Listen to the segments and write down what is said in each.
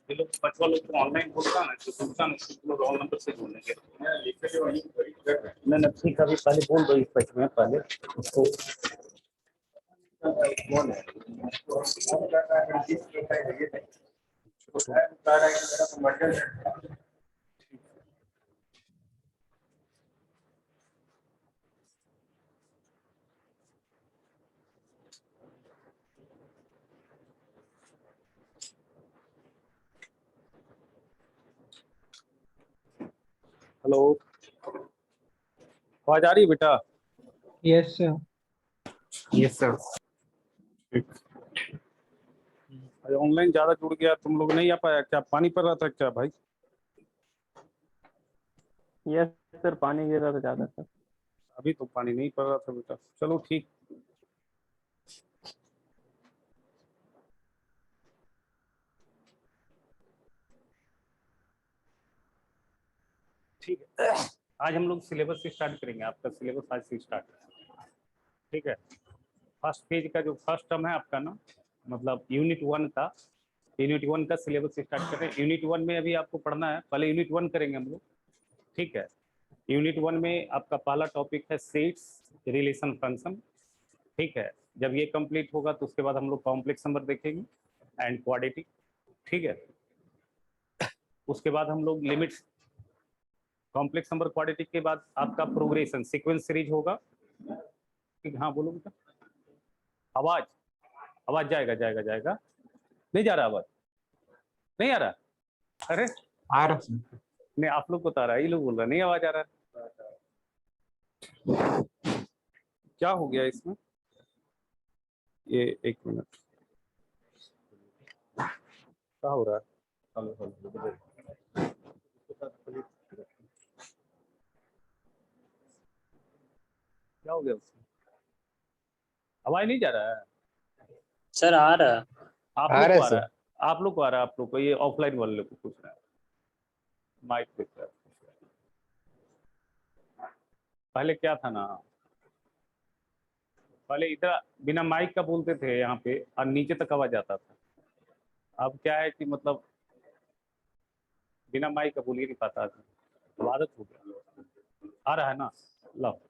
ये लोग 5वां लोग तो ऑनलाइन बोलता है ना, तो पूछता ना उसको लोग रोल नंबर से बोलेंगे। नहीं ठीक है, अभी पहले बोल दो इस पक्ष में पहले उसको। हेलो, आवाज आ रही है बेटा? Yes sir. Yes sir. Online ज्यादा जुड़ गया, तुम लोग नहीं आ पाया क्या? पानी पड़ रहा था क्या भाई? यस सर, पानी गिर रहा था ज्यादा सर। अभी तो पानी नहीं पड़ रहा था बेटा। चलो ठीक। ठीक है, आज हम लोग सिलेबस से स्टार्ट करेंगे। आपका सिलेबस आज से स्टार्ट है, ठीक है। फर्स्ट पेज का जो फर्स्ट टर्म है आपका ना, मतलब यूनिट 1 का, यूनिट 1 का सिलेबस स्टार्ट कर रहे हैं। यूनिट 1 में अभी आपको पढ़ना है, पहले यूनिट 1 करेंगे हम लोग, ठीक है। यूनिट 1 में आपका पहला टॉपिक है सेट्स, रिलेशन, फंक्शन, ठीक है। जब ये कंप्लीट होगा तो उसके बाद हम लोग कॉम्प्लेक्स नंबर देखेंगे एंड क्वाड्रेटिक, ठीक है। उसके बाद हम लोग लिमिट्स, कॉम्प्लेक्स नंबर, क्वाड्रेटिक के बाद आपका प्रोग्रेशन सीक्वेंस सीरीज होगा। हाँ बोलो बेटा। आवाज आवाज जाएगा जाएगा जाएगा। नहीं जा रहा आवाज? नहीं आ रहा? अरे आ रहा सर। नहीं, आप लोग को तो आ रहा है, ये लोग बोल रहा नहीं आवाज आ रहा है। क्या हो गया इसमें? ये एक मिनट, क्या हो रहा है? क्या हो गया उसमें? आवाज नहीं जा रहा है? सर आ रहा है। आप आ लोग रहा को है आ रहा सर। है? आप लोग को आ रहा है? आप लोग को ये ऑफलाइन वाले को पूछ रहा है, माइक पे पूछ रहा है। पहले क्या था ना, पहले इधर बिना माइक का बोलते थे यहाँ पे और नीचे तक आवाज आता था। अब क्या है कि मतलब बिना माइक का बोल ही नहीं पाता, तो आदत हो गया। आ रहा है ना? लो,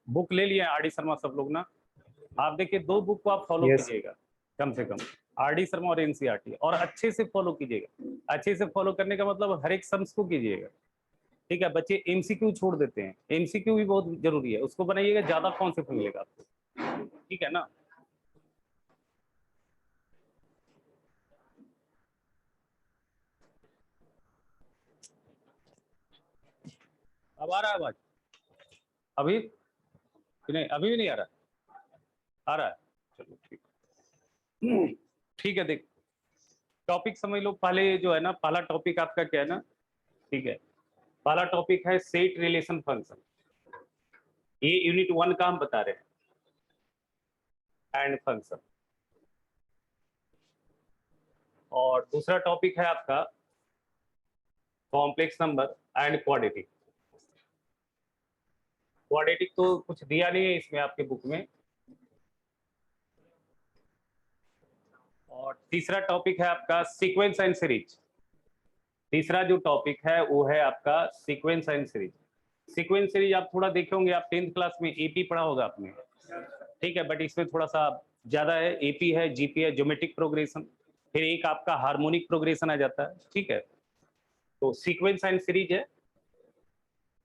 बुक ले लिए आर डी शर्मा सब लोग ना? आप देखिए, 2 बुक को आप फॉलो Yes. कीजिएगा कम से कम, आर डी शर्मा और एनसीईआरटी, और अच्छे से फॉलो कीजिएगा। अच्छे से फॉलो करने का मतलब हर एक सम्स को कीजिएगा, ठीक है। बच्चे एमसीक्यू छोड़ देते हैं, एमसीक्यू भी बहुत जरूरी है, उसको बनाइएगा, ज्यादा कॉन्सेप्ट मिलेगा आपको, ठीक है ना। अब आ रहा है आवाज? अभी नहीं, अभी भी नहीं आ रहा? आ रहा है? चलो ठीक। ठीक है, देख टॉपिक समझ लो। पहले जो है ना, पहला टॉपिक आपका क्या है ना, ठीक है। पहला टॉपिक है सेट, रिलेशन, फंक्शन। ये यूनिट 1 का हम बता रहे हैं, एंड फंक्शन। और दूसरा टॉपिक है आपका complex number and quadratic. Quadratic तो कुछ दिया नहीं है इसमें आपके बुक में। और तीसरा टॉपिक है आपका सीक्वेंस एंड सीरीज। तीसरा जो टॉपिक है वो है आपका sequence and series. Sequence series आप थोड़ा देखे होंगे, आप 10th क्लास में एपी पढ़ा होगा आपने, ठीक है। बट इसमें थोड़ा सा ज्यादा है, एपी है, जीपी है, ज्योमेट्रिक प्रोग्रेशन, फिर एक आपका हार्मोनिक प्रोग्रेशन आ जाता है, ठीक है। तो सीक्वेंस एंड सीरीज है,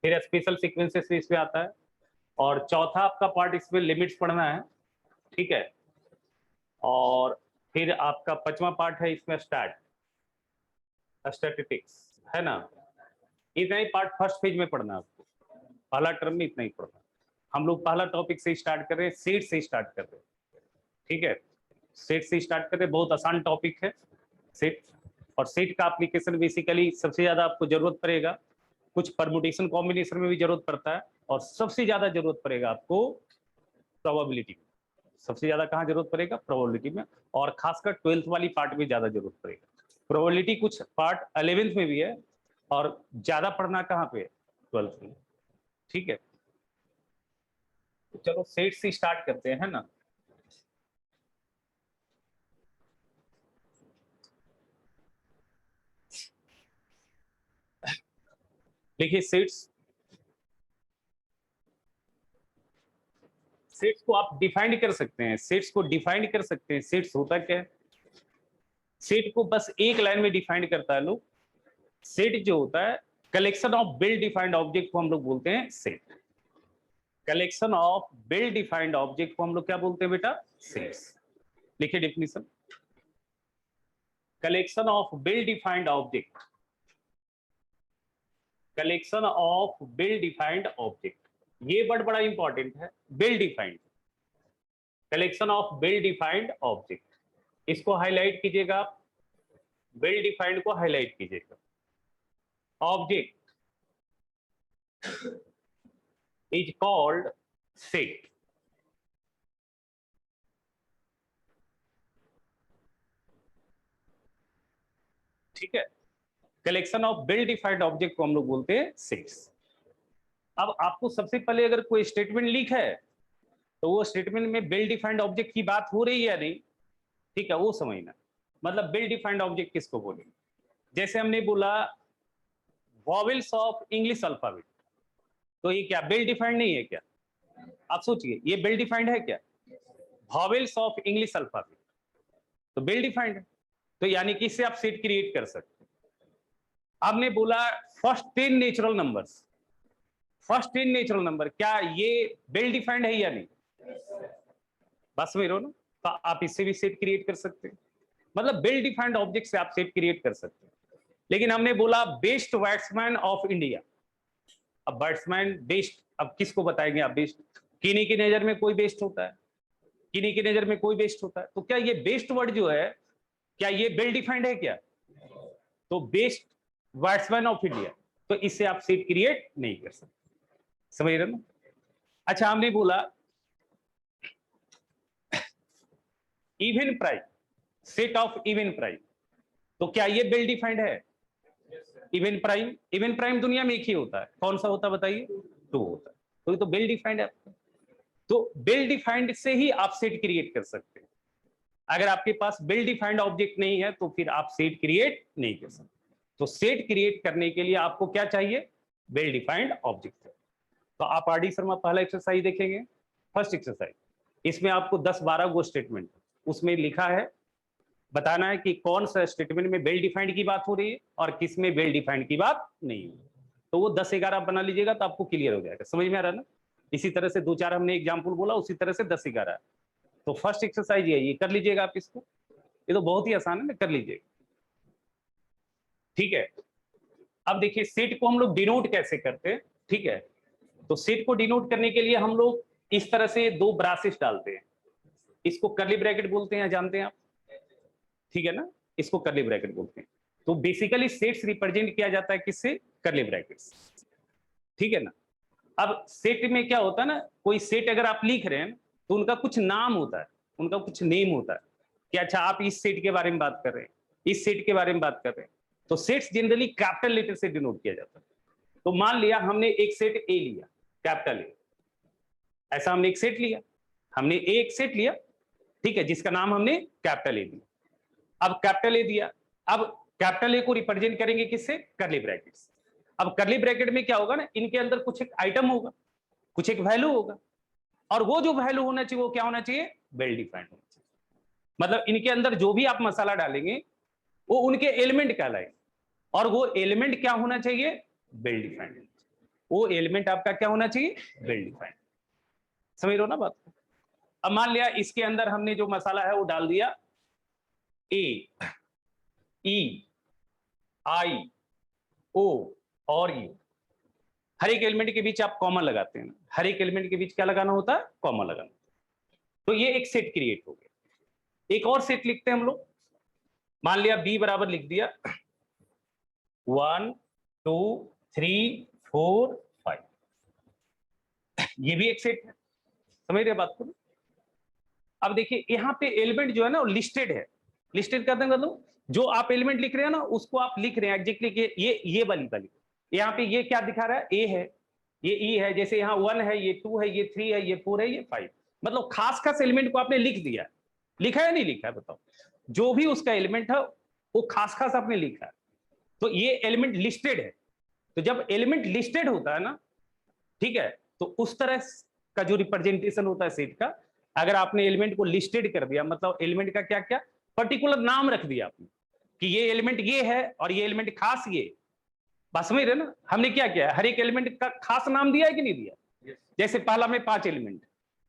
फिर स्पेशल सीक्वेंसेस इसमें आता है, और चौथा आपका पार्ट इसमें लिमिट्स पढ़ना है, ठीक है। और फिर आपका 5वां पार्ट है इसमें स्टैटिस्टिक्स, है ना। इतना ही पार्ट फर्स्ट पेज में पढ़ना है आपको, पहला टर्म में इतना ही पढ़ना है। हम लोग पहला टॉपिक से स्टार्ट कर रहे हैं, सेट से स्टार्ट कर रहे हैं, ठीक है। सेट से स्टार्ट कर रहे हैं, बहुत आसान टॉपिक है सेट। और सेट का एप्लीकेशन बेसिकली सबसे ज्यादा आपको जरूरत पड़ेगा, कुछ परमुटेशन कॉम्बिनेशन में भी जरूरत पड़ता है, और सबसे ज्यादा जरूरत पड़ेगा आपको प्रोबेबिलिटी में। सबसे ज्यादा कहाँ जरूरत पड़ेगा? प्रोबेबिलिटी में, और खासकर 12th वाली पार्ट में ज्यादा जरूरत पड़ेगा। प्रोबेबिलिटी कुछ पार्ट 11th में भी है, और ज्यादा पढ़ना कहाँ पे? 12th में, ठीक है। तो चलो सेट से स्टार्ट करते हैं, है ना। देखिए सेट्स को आप डिफाइन कर सकते हैं, सेट्स को डिफाइन कर सकते हैं। सेट्स होता क्या है, सेट को बस एक लाइन में डिफाइन करता है लोग। सेट जो होता है collection of well defined object को हम लोग बोलते हैं set. Collection of well defined object को हम लोग क्या बोलते हैं बेटा, सेट्स। लिखिए definition, collection of well defined object, collection of well defined object, ये वर्ड बड़ा इंपॉर्टेंट है, well defined, collection of well defined object. इसको हाईलाइट कीजिएगा, वेल डिफाइंड को हाईलाइट कीजिएगा। Object is called set. ठीक है, collection of well defined object को हम लोग बोलते हैं सेट्स। अब आपको सबसे पहले अगर कोई स्टेटमेंट लिखा है तो वो स्टेटमेंट में वेल डिफाइंड ऑब्जेक्ट की बात हो रही है या नहीं, ठीक है, वो समझना। मतलब वेल डिफाइंड ऑब्जेक्ट किसको बोलेंगे, जैसे हमने बोला वॉवेल्स ऑफ इंग्लिश अल्फाबेट, तो ये क्या वेल डिफाइंड नहीं है क्या? आप सोचिए, ये वेल डिफाइंड है क्या? वॉवेल्स ऑफ इंग्लिश अल्फाबेट तो वेल डिफाइंड है, तो यानी कि इससे आप सेट क्रिएट कर सकते हैं। आपने बोला first 10 natural numbers, first 10 natural number, क्या ये वेल डिफाइंड है या नहीं? बस में रहो ना, तो आप इससे भी सेट क्रिएट कर सकते हैं। मतलब वेल डिफाइंड ऑब्जेक्ट से आप सेट क्रिएट कर सकते हैं। लेकिन हमने बोला बेस्ट बैट्समैन ऑफ इंडिया, अब बैट्समैन बेस्ट, अब किसको बताएंगे आप बेस्ट? किन्हीं की नजर में कोई बेस्ट होता है, किन्हीं की नजर में कोई बेस्ट होता है, तो क्या ये बेस्ट वर्ड जो है क्या ये वेल डिफाइंड है क्या? तो बेस्ट बैट्समैन ऑफ इंडिया, तो इससे आप सेट क्रिएट नहीं कर सकते, समझ रहे ना। अच्छा, हमने बोला even prime, set of even prime, तो क्या ये वेल डिफाइंड है? इवन प्राइम, इवन प्राइम दुनिया में एक ही होता है, कौन सा होता है बताइए? 2 होता है, तो ये तो वेल डिफाइंड है। तो वेल डिफाइंड से ही आप सेट क्रिएट कर सकते हैं। अगर आपके पास वेल डिफाइंड ऑब्जेक्ट नहीं है तो फिर आप सेट क्रिएट नहीं कर सकते। तो सेट क्रिएट करने के लिए आपको क्या चाहिए? Well defined object. तो आप आर डी शर्मा पहला एक्सरसाइज देखेंगे, फर्स्ट एक्सरसाइज, इसमें आपको 10-12 गो स्टेटमेंट उसमें लिखा है, बताना है कि कौन सा स्टेटमेंट में वेल डिफाइंड की बात हो रही है और किस में वेल डिफाइंड की बात नहीं है। तो वो 10-11 बना लीजिएगा तो आपको क्लियर हो जाएगा, समझ में आ रहा है ना। इसी तरह से 2-4 हमने एग्जाम्पल बोला, उसी तरह से 10-11। तो फर्स्ट एक्सरसाइज ये कर लीजिएगा आप इसको, ये तो बहुत ही आसान है ना, कर लीजिएगा। ठीक है, अब देखिए सेट को हम लोग डिनोट कैसे करते हैं। ठीक है, तो सेट को डिनोट करने के लिए हम लोग इस तरह से 2 ब्रासेस डालते हैं, इसको कर्ली ब्रैकेट बोलते हैं, जानते हैं आप, ठीक है ना, इसको कर्ली ब्रैकेट बोलते हैं। तो बेसिकली सेट्स रिप्रेजेंट किया जाता है किससे? कर्ली ब्रैकेट्स, ठीक है ना। अब सेट में क्या होता है ना, कोई सेट अगर आप लिख रहे हैं तो उनका कुछ नाम होता है, उनका कुछ नेम होता है कि अच्छा आप इस सेट के बारे में बात कर रहे हैं, इस सेट के बारे में बात कर रहे हैं। तो सेट्स जनरली कैपिटल लेटर से डिनोट किया जाता है। तो मान लिया हमने एक सेट ए लिया, कैपिटल ए, ऐसा हमने एक सेट लिया, हमने एक सेट लिया, ठीक है, जिसका नाम हमने कैपिटल ए दिया। अब कैपिटल ए दिया, अब कैपिटल ए को रिप्रेजेंट करेंगे किससे? Curly brackets. अब कर्ली ब्रैकेट में क्या होगा ना, इनके अंदर कुछ एक आइटम होगा, कुछ एक वैल्यू होगा, और वो जो वैल्यू होना चाहिए वो क्या होना चाहिए? वेल डिफाइंड होना चाहिए। मतलब इनके अंदर जो भी आप मसाला डालेंगे वो उनके एलिमेंट कहलाएंगे, और वो एलिमेंट क्या होना चाहिए? Well defined. वो एलिमेंट आपका क्या होना चाहिए? Well defined. समझ रहे हो ना बात को। अब मान लिया इसके अंदर हमने जो मसाला है वो डाल दिया ए, ई, आई, ओ और यू। हर एक एलिमेंट के बीच आप कॉमन लगाते हैं, हर एक एलिमेंट के बीच क्या लगाना होता है? कॉमन लगाना। तो ये एक सेट क्रिएट हो गया। एक और सेट लिखते हैं हम लोग, मान लिया बी बराबर लिख दिया 1 2 3 4 5, ये भी एक सेट है, समझ रहे बात को। अब देखिए यहाँ पे एलिमेंट जो है ना वो लिस्टेड है, लिस्टेड करते हैं मतलब जो आप एलिमेंट लिख रहे हैं ना उसको आप लिख रहे हैं एग्जैक्टली कि ये वाली यहाँ पे ये क्या दिखा रहा है? ए है, ये ई है, जैसे यहाँ 1 है, ये 2 है, ये 3 है, ये 4 है, ये 5। मतलब खास खास एलिमेंट को आपने लिख दिया, लिखा है या नहीं लिखा है बताओ? जो भी उसका एलिमेंट है वो खास खास आपने लिखा है, तो ये एलिमेंट लिस्टेड है। तो जब एलिमेंट लिस्टेड होता है ना, ठीक है, तो उस तरह का जो रिप्रेजेंटेशन होता है सेट का, अगर आपने एलिमेंट को लिस्टेड कर दिया, मतलब एलिमेंट का क्या क्या पर्टिकुलर नाम रख दिया आपने कि ये एलिमेंट ये है और ये एलिमेंट खास ये, बात समझ रहे ना? हमने क्या किया, हर एक एलिमेंट का खास नाम दिया है कि नहीं दिया? जैसे पहला में 5 एलिमेंट,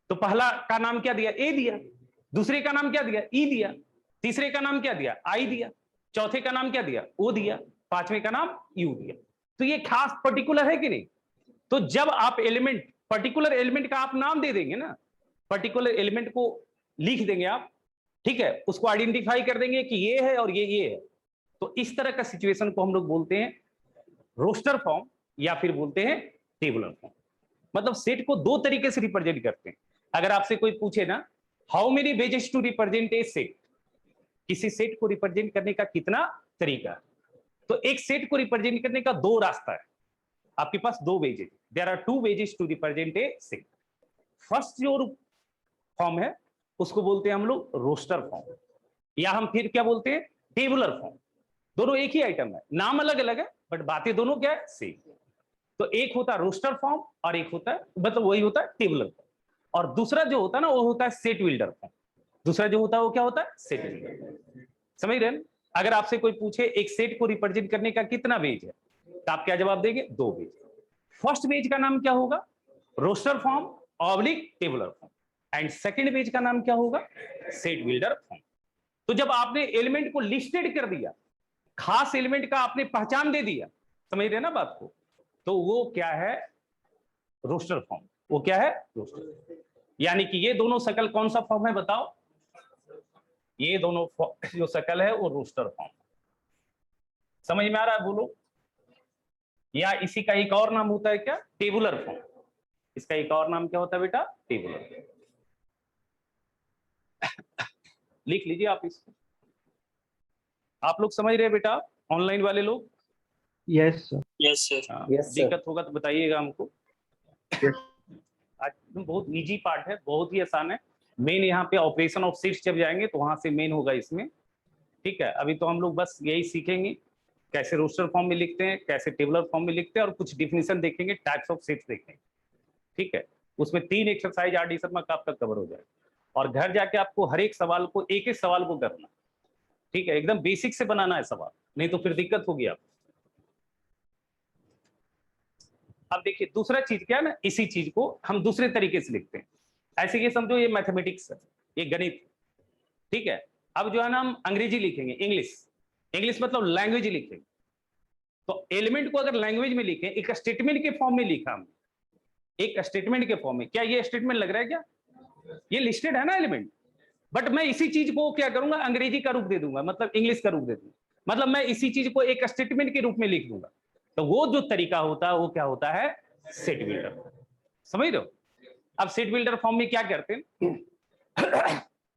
तो पहला का नाम क्या दिया? ए दिया। दूसरे का नाम क्या दिया? ई दिया। तीसरे का नाम क्या दिया? आई दिया। चौथे का नाम क्या दिया? ओ दिया। पांचवें का नाम यू दिया। तो ये खास पर्टिकुलर है कि नहीं? तो जब आप एलिमेंट, पर्टिकुलर एलिमेंट का आप नाम दे देंगे ना, पर्टिकुलर एलिमेंट को लिख देंगे आप, ठीक है, उसको आइडेंटिफाई कर देंगे कि ये है और ये है, तो इस तरह का सिचुएशन को हम लोग बोलते हैं रोस्टर फॉर्म या फिर बोलते हैं टेबुलर फॉर्म। मतलब सेट को दो तरीके से रिप्रेजेंट करते हैं। अगर आपसे कोई पूछे ना, how many ways to represent a set, किसी सेट को रिप्रेजेंट करने का कितना तरीका है, तो एक सेट को रिप्रेजेंट करने का दो रास्ता है। आपके पास दो वेज है, there are two ways to represent a set. First जो फॉर्म है उसको बोलते हैं हम लोग रोस्टर फॉर्म, या हम फिर क्या बोलते हैं? Tabular form. दोनों एक ही आइटम है, नाम अलग अलग है बट बातें दोनों क्या है? सेम। तो एक होता है रोस्टर फॉर्म और एक होता है, मतलब वही होता है टेबुलर फॉर्म। और दूसरा जो होता है ना वो होता है सेट बिल्डर फॉर्म। दूसरा जो होता है वो क्या होता है? Set builder. समझ रहे हैं? अगर आपसे कोई पूछे एक सेट को रिप्रेजेंट करने का कितना वेज है, तो आप क्या जवाब देंगे? दो वेज। फर्स्ट वेज का नाम क्या होगा? Roster form oblique tabular form. And second page का नाम क्या होगा? Set builder form. तो जब आपने एलिमेंट को लिस्टेड कर दिया, खास एलिमेंट का आपने पहचान दे दिया, समझ रहे ना बात को, तो वो क्या है? Roster form. वो क्या है? रोस्टर। यानी कि ये दोनों शकल कौन सा फॉर्म है बताओ? ये दोनों जो शकल है वो रोस्टर फॉर्म। समझ में आ रहा है? बोलो। या इसी का एक और नाम होता है क्या? Tabular form. इसका एक और नाम क्या होता है बेटा? टेबुलर। लिख लीजिए आप इसको। आप लोग समझ रहे बेटा? ऑनलाइन वाले लोग? Yes sir. Yes sir. दिक्कत होगा तो बताइएगा हमको। आज बहुत इजी पार्ट है, बहुत ही आसान है। मेन यहाँ पे ऑपरेशन ऑफ सीट्स जब जाएंगे तो वहां से मेन होगा इसमें, ठीक है। अभी तो हम लोग बस यही सीखेंगे कैसे रोस्टर फॉर्म में लिखते हैं, कैसे टेबुलर फॉर्म में लिखते हैं, और कुछ डिफिनेशन देखेंगे, टाइप्स ऑफ सीट्स देखेंगे, ठीक है। उसमें 3 एक्सरसाइज आरडी शर्मा का आपका कवर हो जाएगा, और घर जाके आपको हर एक सवाल को, एक एक सवाल को करना, ठीक है। एकदम बेसिक से बनाना है सवाल, नहीं तो फिर दिक्कत होगी आप। अब देखिए दूसरा चीज क्या है ना, इसी चीज को हम दूसरे तरीके से लिखते हैं। ऐसे ये समझो ये मैथमेटिक्स है, ये गणित, ठीक है। अब जो है ना हम अंग्रेजी लिखेंगे, इंग्लिश। इंग्लिश मतलब लैंग्वेज लिखेंगे। तो एलिमेंट को अगर लैंग्वेज में लिखें, एक स्टेटमेंट के फॉर्म में लिखा हमने, एक स्टेटमेंट के फॉर्म में, क्या ये स्टेटमेंट लग रहा है? क्या ये लिस्टेड है ना एलिमेंट? बट मैं इसी चीज को क्या करूंगा? अंग्रेजी का रूप दे दूंगा, मतलब इंग्लिश का रूप दे दूंगा, मतलब मैं इसी चीज को एक स्टेटमेंट के रूप में लिख दूंगा। तो वो जो तरीका होता है वो क्या होता है? Set builder. समझ रहे हो? अब सेट बिल्डर फॉर्म में क्या करते हैं?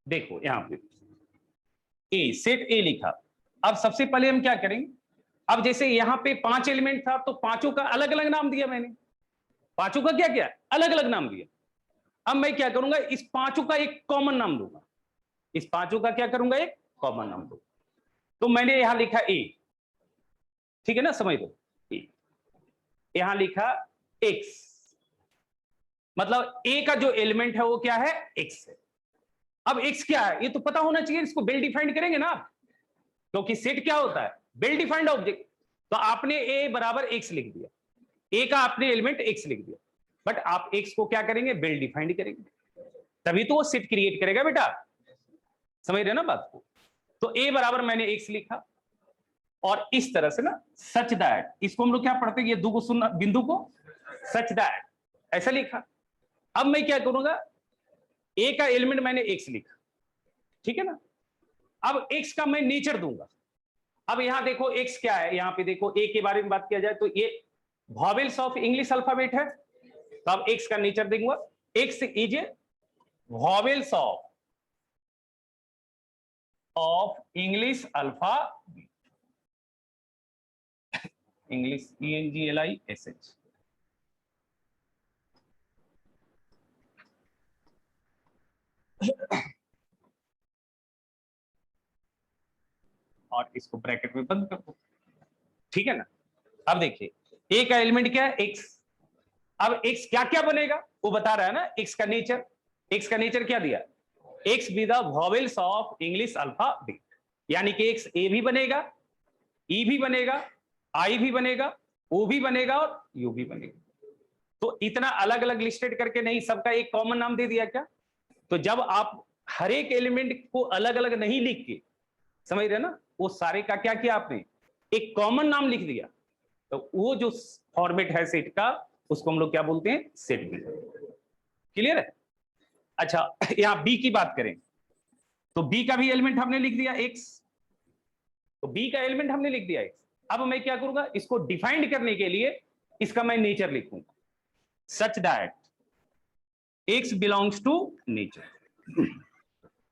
देखो यहां पे ए, सेट ए लिखा। अब सबसे पहले हम क्या करेंगे? अब जैसे यहां पे 5 एलिमेंट था तो पांचों का अलग अलग नाम दिया मैंने, पांचों का क्या क्या अलग अलग नाम दिया। अब मैं क्या करूंगा? इस पांचों का एक कॉमन नाम दूंगा। इस पांचों का क्या करूंगा? एक कॉमन नाम दूंगा। तो मैंने यहां लिखा ए, ठीक है ना? समझ लो ए। यहां लिखा एक्स, मतलब ए का जो एलिमेंट है वो क्या है? एक्स है। अब एक्स क्या है ये तो पता होना चाहिए, इसको वेल डिफाइंड करेंगे ना आप, क्योंकि सेट क्या होता है? Well defined object. तो आपने ए बराबर एक्स लिख दिया, ए का आपने एलिमेंट एक्स लिख दिया, बट आप एक्स को क्या करेंगे? वेल डिफाइंड करेंगे, तभी तो वो सेट क्रिएट करेगा बेटा। समझ रहे ना बात को? तो ए बराबर मैंने एक्स लिखा, और इस तरह से ना सच दैट, इसको हम लोग क्या पढ़ते हैं? ये दो को सुनना, बिंदु को सच दैट, ऐसा लिखा। अब मैं क्या करूंगा? ए का एलिमेंट मैंने एक्स लिखा, ठीक है ना। अब एक्स का मैं नेचर दूंगा। अब यहां देखो एक्स क्या है, यहां पे देखो ए के बारे में बात किया जाए तो ये वॉवेल्स ऑफ इंग्लिश अल्फाबेट है, तो अब एक्स का नेचर दूंगा। X is vowels of English alphabet, English ENGLISH, और इसको ब्रैकेट में बंद कर दो, ठीक है ना। अब देखिए ए का एलिमेंट क्या है, एक्स। अब एक्स क्या क्या बनेगा वो बता रहा है ना, एक्स का नेचर। एक्स का नेचर क्या दिया, x be the vowels of English alphabet, यानी कि एक्स ए भी बनेगा, ई भी बनेगा, आई भी बनेगा, ओ भी बनेगा और यू भी बनेगा। तो इतना अलग अलग लिस्टेड करके नहीं, सबका एक कॉमन नाम दे दिया क्या। तो जब आप हर एक एलिमेंट को अलग अलग नहीं लिख के, समझ रहे ना, वो सारे का क्या किया आपने, एक कॉमन नाम लिख दिया। तो वो जो फॉर्मेट है सेट का, उसको हम लोग क्या बोलते हैं, सेट बिल्डर। क्लियर है। अच्छा यहां बी की बात करें तो बी का भी एलिमेंट हमने लिख दिया एक्स, तो बी का एलिमेंट हमने लिख दिया एक्स। अब मैं क्या करूंगा, इसको डिफाइंड करने के लिए इसका मैं नेचर लिखूंगा, such that x belongs to nature.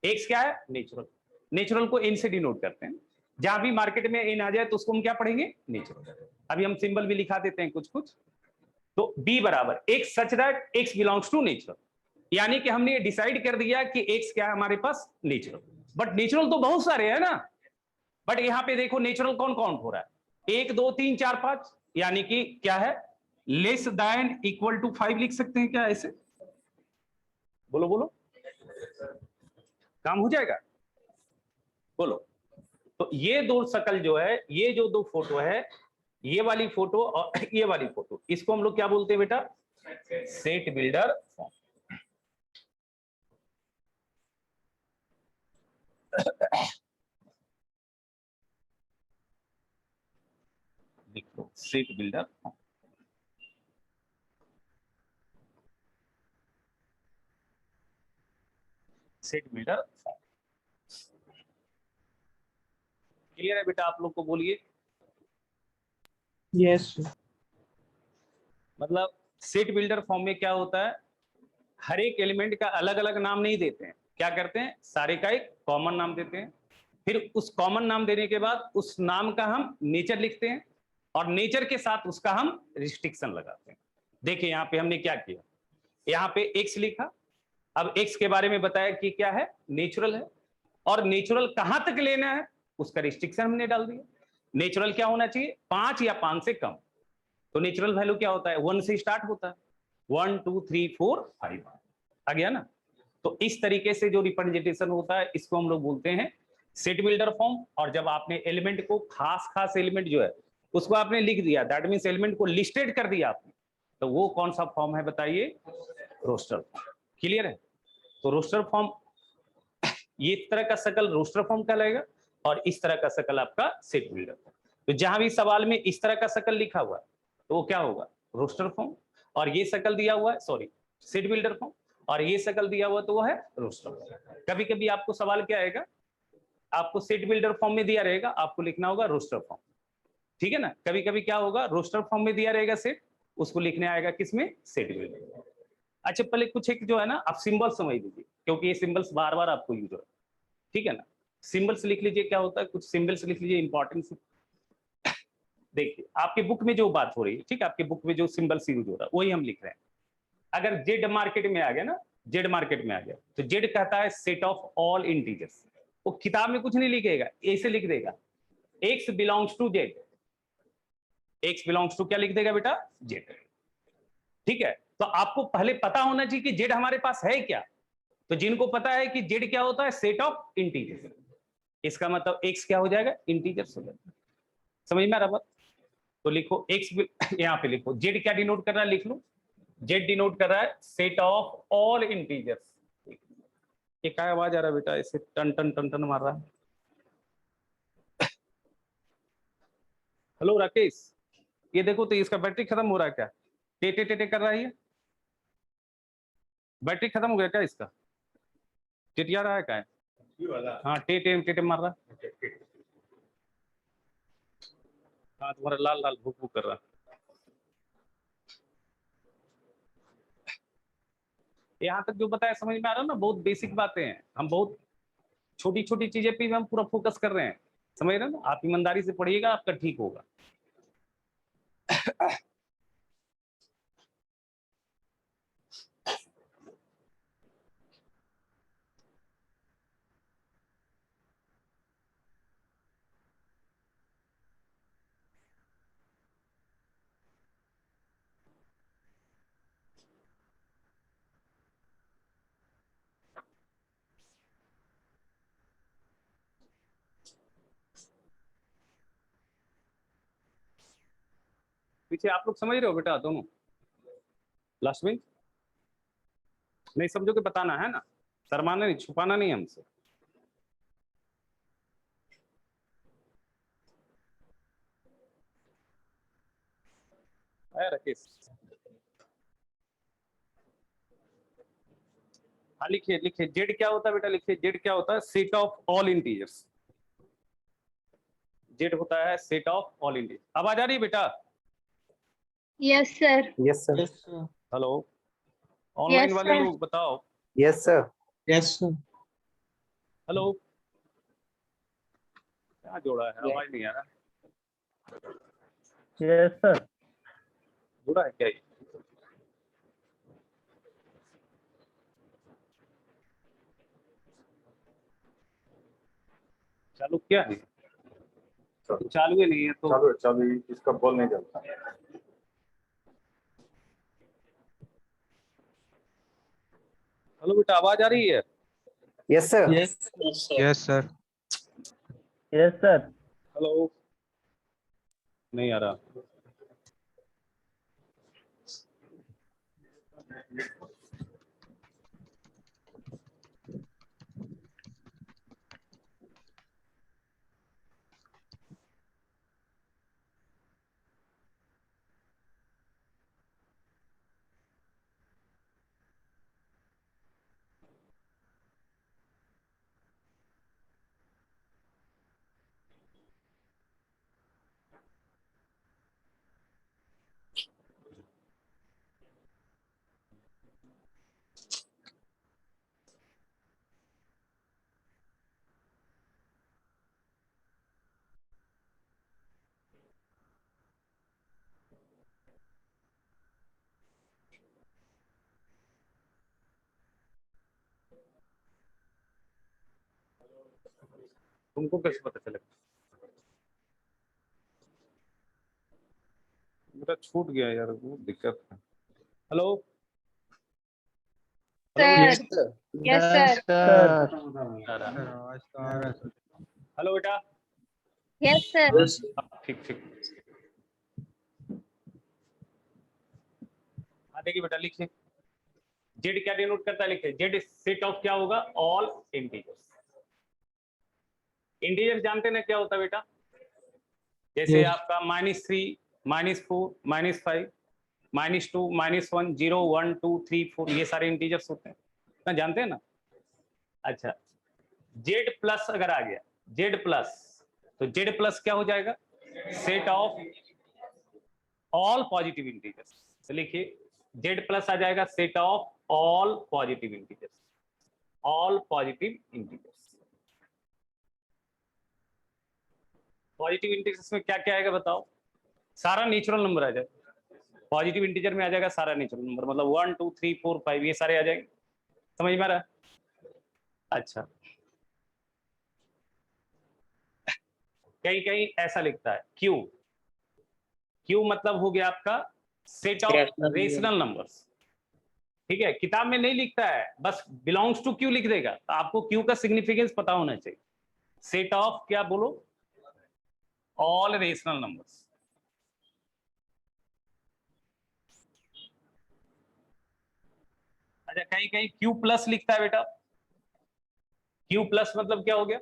X क्या है, नेचुरल। नेचुरल को इन से डिनोट करते हैं, जहां भी मार्केट में इन आ जाए तो उसको हम क्या पढ़ेंगे, नेचुरल। अभी हम सिंबल भी लिखा देते हैं कुछ कुछ। तो बी बराबर x such that x belongs to natural, यानी कि हमने ये डिसाइड कर दिया कि एक्स क्या है हमारे पास, नेचुरल। बट नेचुरल तो बहुत सारे हैं ना, बट यहां पे देखो नेचुरल कौन काउंट हो रहा है, 1 2 3 4 5, यानी कि क्या है, लेस देन इक्वल टू 5 लिख सकते हैं क्या ऐसे, बोलो बोलो, काम हो जाएगा, बोलो। तो ये दो शकल जो है, ये जो दो फोटो है, ये वाली फोटो और ये वाली फोटो, इसको हम लोग क्या बोलते हैं बेटा, सेट बिल्डर फॉर्म। लिख लो set builder form. Set builder form clear है बेटा, आप लोग को बोलिए। यस मतलब सेट बिल्डर फॉर्म में क्या होता है, हर एक एलिमेंट का अलग अलग नाम नहीं देते हैं, क्या करते हैं, सारे का एक कॉमन नाम देते हैं। फिर उस कॉमन नाम देने के बाद उस नाम का हम नेचर लिखते हैं, और नेचर के साथ उसका हम रिस्ट्रिक्शन लगाते हैं। देखिए यहाँ पे हमने क्या किया, यहाँ पे एक्स लिखा। अब एक्स के बारे में बताया कि क्या है, नेचुरल है, और नेचुरल कहां तक लेना है उसका रिस्ट्रिक्शन हमने डाल दिया। नेचुरल क्या होना चाहिए, 5 या 5 से कम। तो नेचुरल वैल्यू क्या होता है, 1 से स्टार्ट होता है, 1 2 3 4 5 आ गया ना। तो इस तरीके से जो रिप्रेजेंटेशन होता है इसको हम लोग बोलते हैं सेट बिल्डर फॉर्म। और जब आपने एलिमेंट को, खास खास एलिमेंट जो है उसको आपने लिख दिया, दैट मींस एलिमेंट को लिस्टेड कर दिया आपने, तो वो कौन सा फॉर्म है बताइए, रोस्टर। क्लियर है। तो रोस्टर फॉर्म, ये तरह का शकल रोस्टर फॉर्म कहलाएगा, और इस तरह का शकल आपका सेट बिल्डर। तो जहां भी सवाल में इस तरह का शकल लिखा हुआ है तो वो क्या होगा, रोस्टर फॉर्म। और ये शकल दिया हुआ है, सॉरी, सेट बिल्डर फॉर्म, और ये शकल दिया हुआ तो वो है रोस्टर फॉर्म। कभी कभी आपको सवाल क्या आएगा, आपको सेट बिल्डर फॉर्म में दिया रहेगा, आपको लिखना होगा रोस्टर फॉर्म, ठीक है ना। कभी कभी क्या होगा, रोस्टर फॉर्म में दिया रहेगा सेट, उसको लिखने आएगा किसमें, सेट बिल्डर। अच्छा पहले कुछ एक जो है ना, आप सिंबल समझ लीजिए, क्योंकि ये सिंबल्स बार बार आपको यूज हो रहा है, ठीक है ना। सिंबल्स लिख लीजिए, क्या होता है, कुछ सिंबल्स लिख लीजिए इंपॉर्टेंट। देखिए आपके बुक में जो बात हो रही है, ठीक है, आपके बुक में जो सिंबल्स यूज हो रहा है वही हम लिख रहे हैं। अगर जेड मार्केट में आ गया ना, जेड मार्केट में आ गया तो जेड कहता है सेट ऑफ ऑल इंटीजर्स। वो किताब में कुछ नहीं लिखेगा, ऐसे लिख देगा, x belongs to Z. X belongs to क्या लिख देगा बेटा, जेड। ठीक है। तो आपको पहले पता होना चाहिए कि जेड हमारे पास है क्या। तो जिनको पता है कि जेड क्या होता है, सेट ऑफ इंटीजर, इसका मतलब एक्स क्या हो जाएगा, इंटीजर हो जाएगा। समझ में आ रहा बात। तो लिखो एक्स, यहां पे लिखो जेड क्या डिनोट कर रहा है, लिख लो, जेड डिनोट कर रहा है सेट ऑफ ऑल इंटीजर्स। ये क्या आवाज आ रहा है बेटा, ऐसे टन टन टन टन मार रहा है। हेलो राकेश, ये देखो तो इसका बैटरी खत्म हो रहा है क्या, टेटे टेटे कर रहा है ये, बैटरी खत्म हो गया क्या इसका, टिटिया रहा है क्या है? हाँ टेटे टेटे मार रहा है। हाँ तुम्हारा लाल लाल भूक भूक कर रहा है। यहाँ तक जो बताया समझ में आ रहा है ना, बहुत बेसिक बातें हैं, हम बहुत छोटी छोटी चीजें पे भी हम पूरा फोकस कर रहे हैं, समझ रहे हैं ना। आप ईमानदारी से पढ़िएगा, आपका ठीक होगा। पीछे आप लोग समझ रहे हो बेटा दोनों? लास्ट में नहीं समझोगे बताना है ना, शर्माना नहीं, छुपाना नहीं हमसे। आया राकेश? हाँ लिखिए लिखिए, जेड क्या होता है बेटा, लिखिए जेड क्या होता है, set of all integers. Z होता है सेट ऑफ ऑल इंटीजर्स। आवाज आ रही है बेटा? Yes sir. Yes, sir. Yes, sir. Hello, online Yes, वाले sir. लोग बताओ। Yes, sir. Yes, sir. Hello, क्या जोड़ा है, आवाज नहीं आ रहा। Yes, sir. जुड़ा है क्या ये? चालू क्या है? चालू ही नहीं है तो चालू है, चालू इसका बॉल नहीं चलता। हेलो बेटा, आवाज आ रही है? Yes, sir. Yes. Yes, sir. Yes, sir. Hello, नहीं आ रहा। तुमको कैसे पता चलेगा? मेरा छूट गया यार, वो दिक्कत है। Hello Sir. Yes, sir. Sir. आवाज तो आ रहा है। हेलो बेटा, Yes, sir. ठीक ठीक। हाँ देखिए बेटा, लिखिए जेड क्या डिनोट करता है, लिखिए जेड सेट ऑफ क्या होगा, ऑल इंटीजर्स। इंटीजर जानते ना क्या होता है बेटा? जैसे Yes. आपका -3, -4, -5, -2, -1, 0, 1, 2, 3, 4, ये सारे इंटीजर्स होते हैं ना, जानते हैं ना? अच्छा, जेड प्लस अगर आ गया, जेड प्लस, तो जेड प्लस क्या हो जाएगा, set of all positive integers. तो लिखिए जेड प्लस आ जाएगा set of all positive integers, all positive integers. Positive integers में क्या क्या आएगा बताओ? सारा नेचुरल नंबर आ जाएगा पॉजिटिव इंटीजर में, आ जाएगा सारा नेचुरल नंबर, मतलब 1, 2, 3, 4, 5 ये सारे आ जाएंगे। समझ में आ रहा है? अच्छा, कहीं कहीं ऐसा लिखता है क्यू, क्यू मतलब हो गया आपका सेट ऑफ रेशनल नंबर्स। ठीक है, किताब में नहीं लिखता है, बस बिलोंग्स टू क्यू लिख देगा, तो आपको क्यू का सिग्निफिकेंस पता होना चाहिए। सेट ऑफ क्या बोलो, ऑल रेशनल नंबर्स। अच्छा, कहीं कहीं क्यू प्लस लिखता है बेटा, क्यू प्लस मतलब क्या हो गया,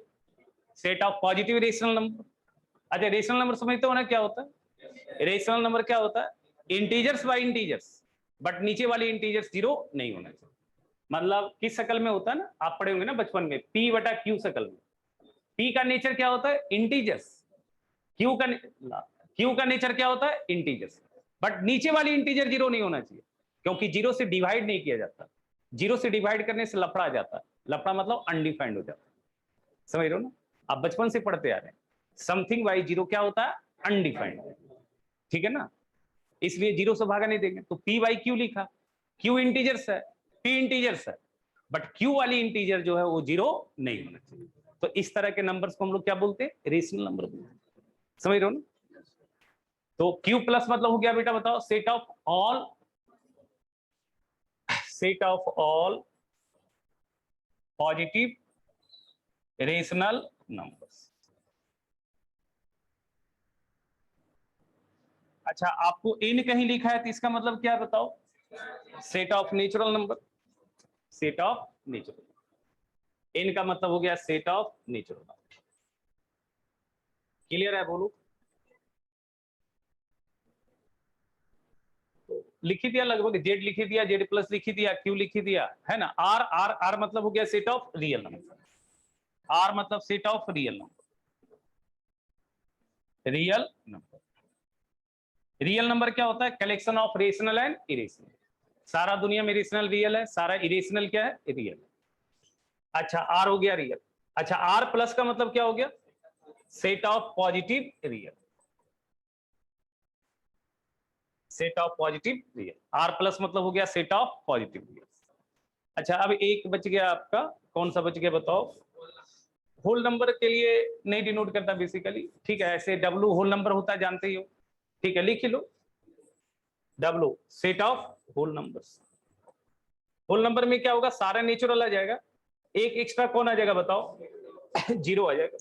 set of positive rational number. अच्छा, रेशनल नंबर समझते हो ना क्या होता है? रेशनल नंबर क्या होता है, इंटीजर्स बाय इंटीजर्स, बट नीचे वाले इंटीजर्स जीरो नहीं होना चाहिए। मतलब किस शक्ल में होता है ना, आप पढ़े होंगे ना बचपन में, पी बटा क्यू शक्ल में। पी का नेचर क्या होता है, इंटीजर्स। क्यू का नेचर क्या होता है, इंटीजर्स, बट नीचे वाली इंटीजर जीरो नहीं होना चाहिए, क्योंकि जीरो से डिवाइड नहीं किया जाता। जीरो से डिवाइड करने से लफड़ा आ जाता है, लफड़ा मतलब अनडिफाइंड हो जाता है। समझ रहे हो ना, आप बचपन से पढ़ते आ रहे हैं, समथिंग बाई जीरो क्या होता है, अनडिफाइंड। ठीक है ना, इसलिए जीरो से भागा नहीं देंगे, तो पी बाई क्यू लिखा। क्यू इंटीजर्स है, पी इंटीजर्स है, बट क्यू वाली इंटीजर जो है वो जीरो नहीं होना चाहिए। तो इस तरह के नंबर्स को हम लोग क्या बोलते हैं, रेशनल नंबर बोलते हैं। समझ रहे हो ना? तो क्यू प्लस मतलब हो गया बेटा, बताओ, set of all positive rational numbers. अच्छा, आपको इन कहीं लिखा है तो इसका मतलब क्या है बताओ? Set of natural number, set of natural. इन का मतलब हो गया set of natural number. Clear है? बोलो। लिख ही दिया लगभग, जेड लिख ही दिया, जेड प्लस लिख ही दिया, क्यू लिख ही दिया, है ना। आर आर आर मतलब हो गया set of real number. R मतलब set of real number, real number. Real number क्या होता है? Collection of rational and irrational. सारा दुनिया में रेशनल रियल है, सारा इरेशनल क्या है? रियल। अच्छा, आर हो गया रियल। अच्छा, आर प्लस का मतलब क्या हो गया? Set of positive real, set of positive real. R plus मतलब हो गया सेट ऑफ पॉजिटिव रियल। अच्छा, अब एक बच गया आपका, कौन सा बच गया बताओ? होल नंबर के लिए नहीं डिनोट करता बेसिकली, ठीक है। ऐसे डब्लू होल नंबर होता है, जानते ही हो, ठीक है, लिख लो W set of whole numbers. Whole number में क्या होगा? सारा नेचुरल आ जाएगा, एक एक्स्ट्रा कौन आ जाएगा बताओ? जीरो आ जाएगा।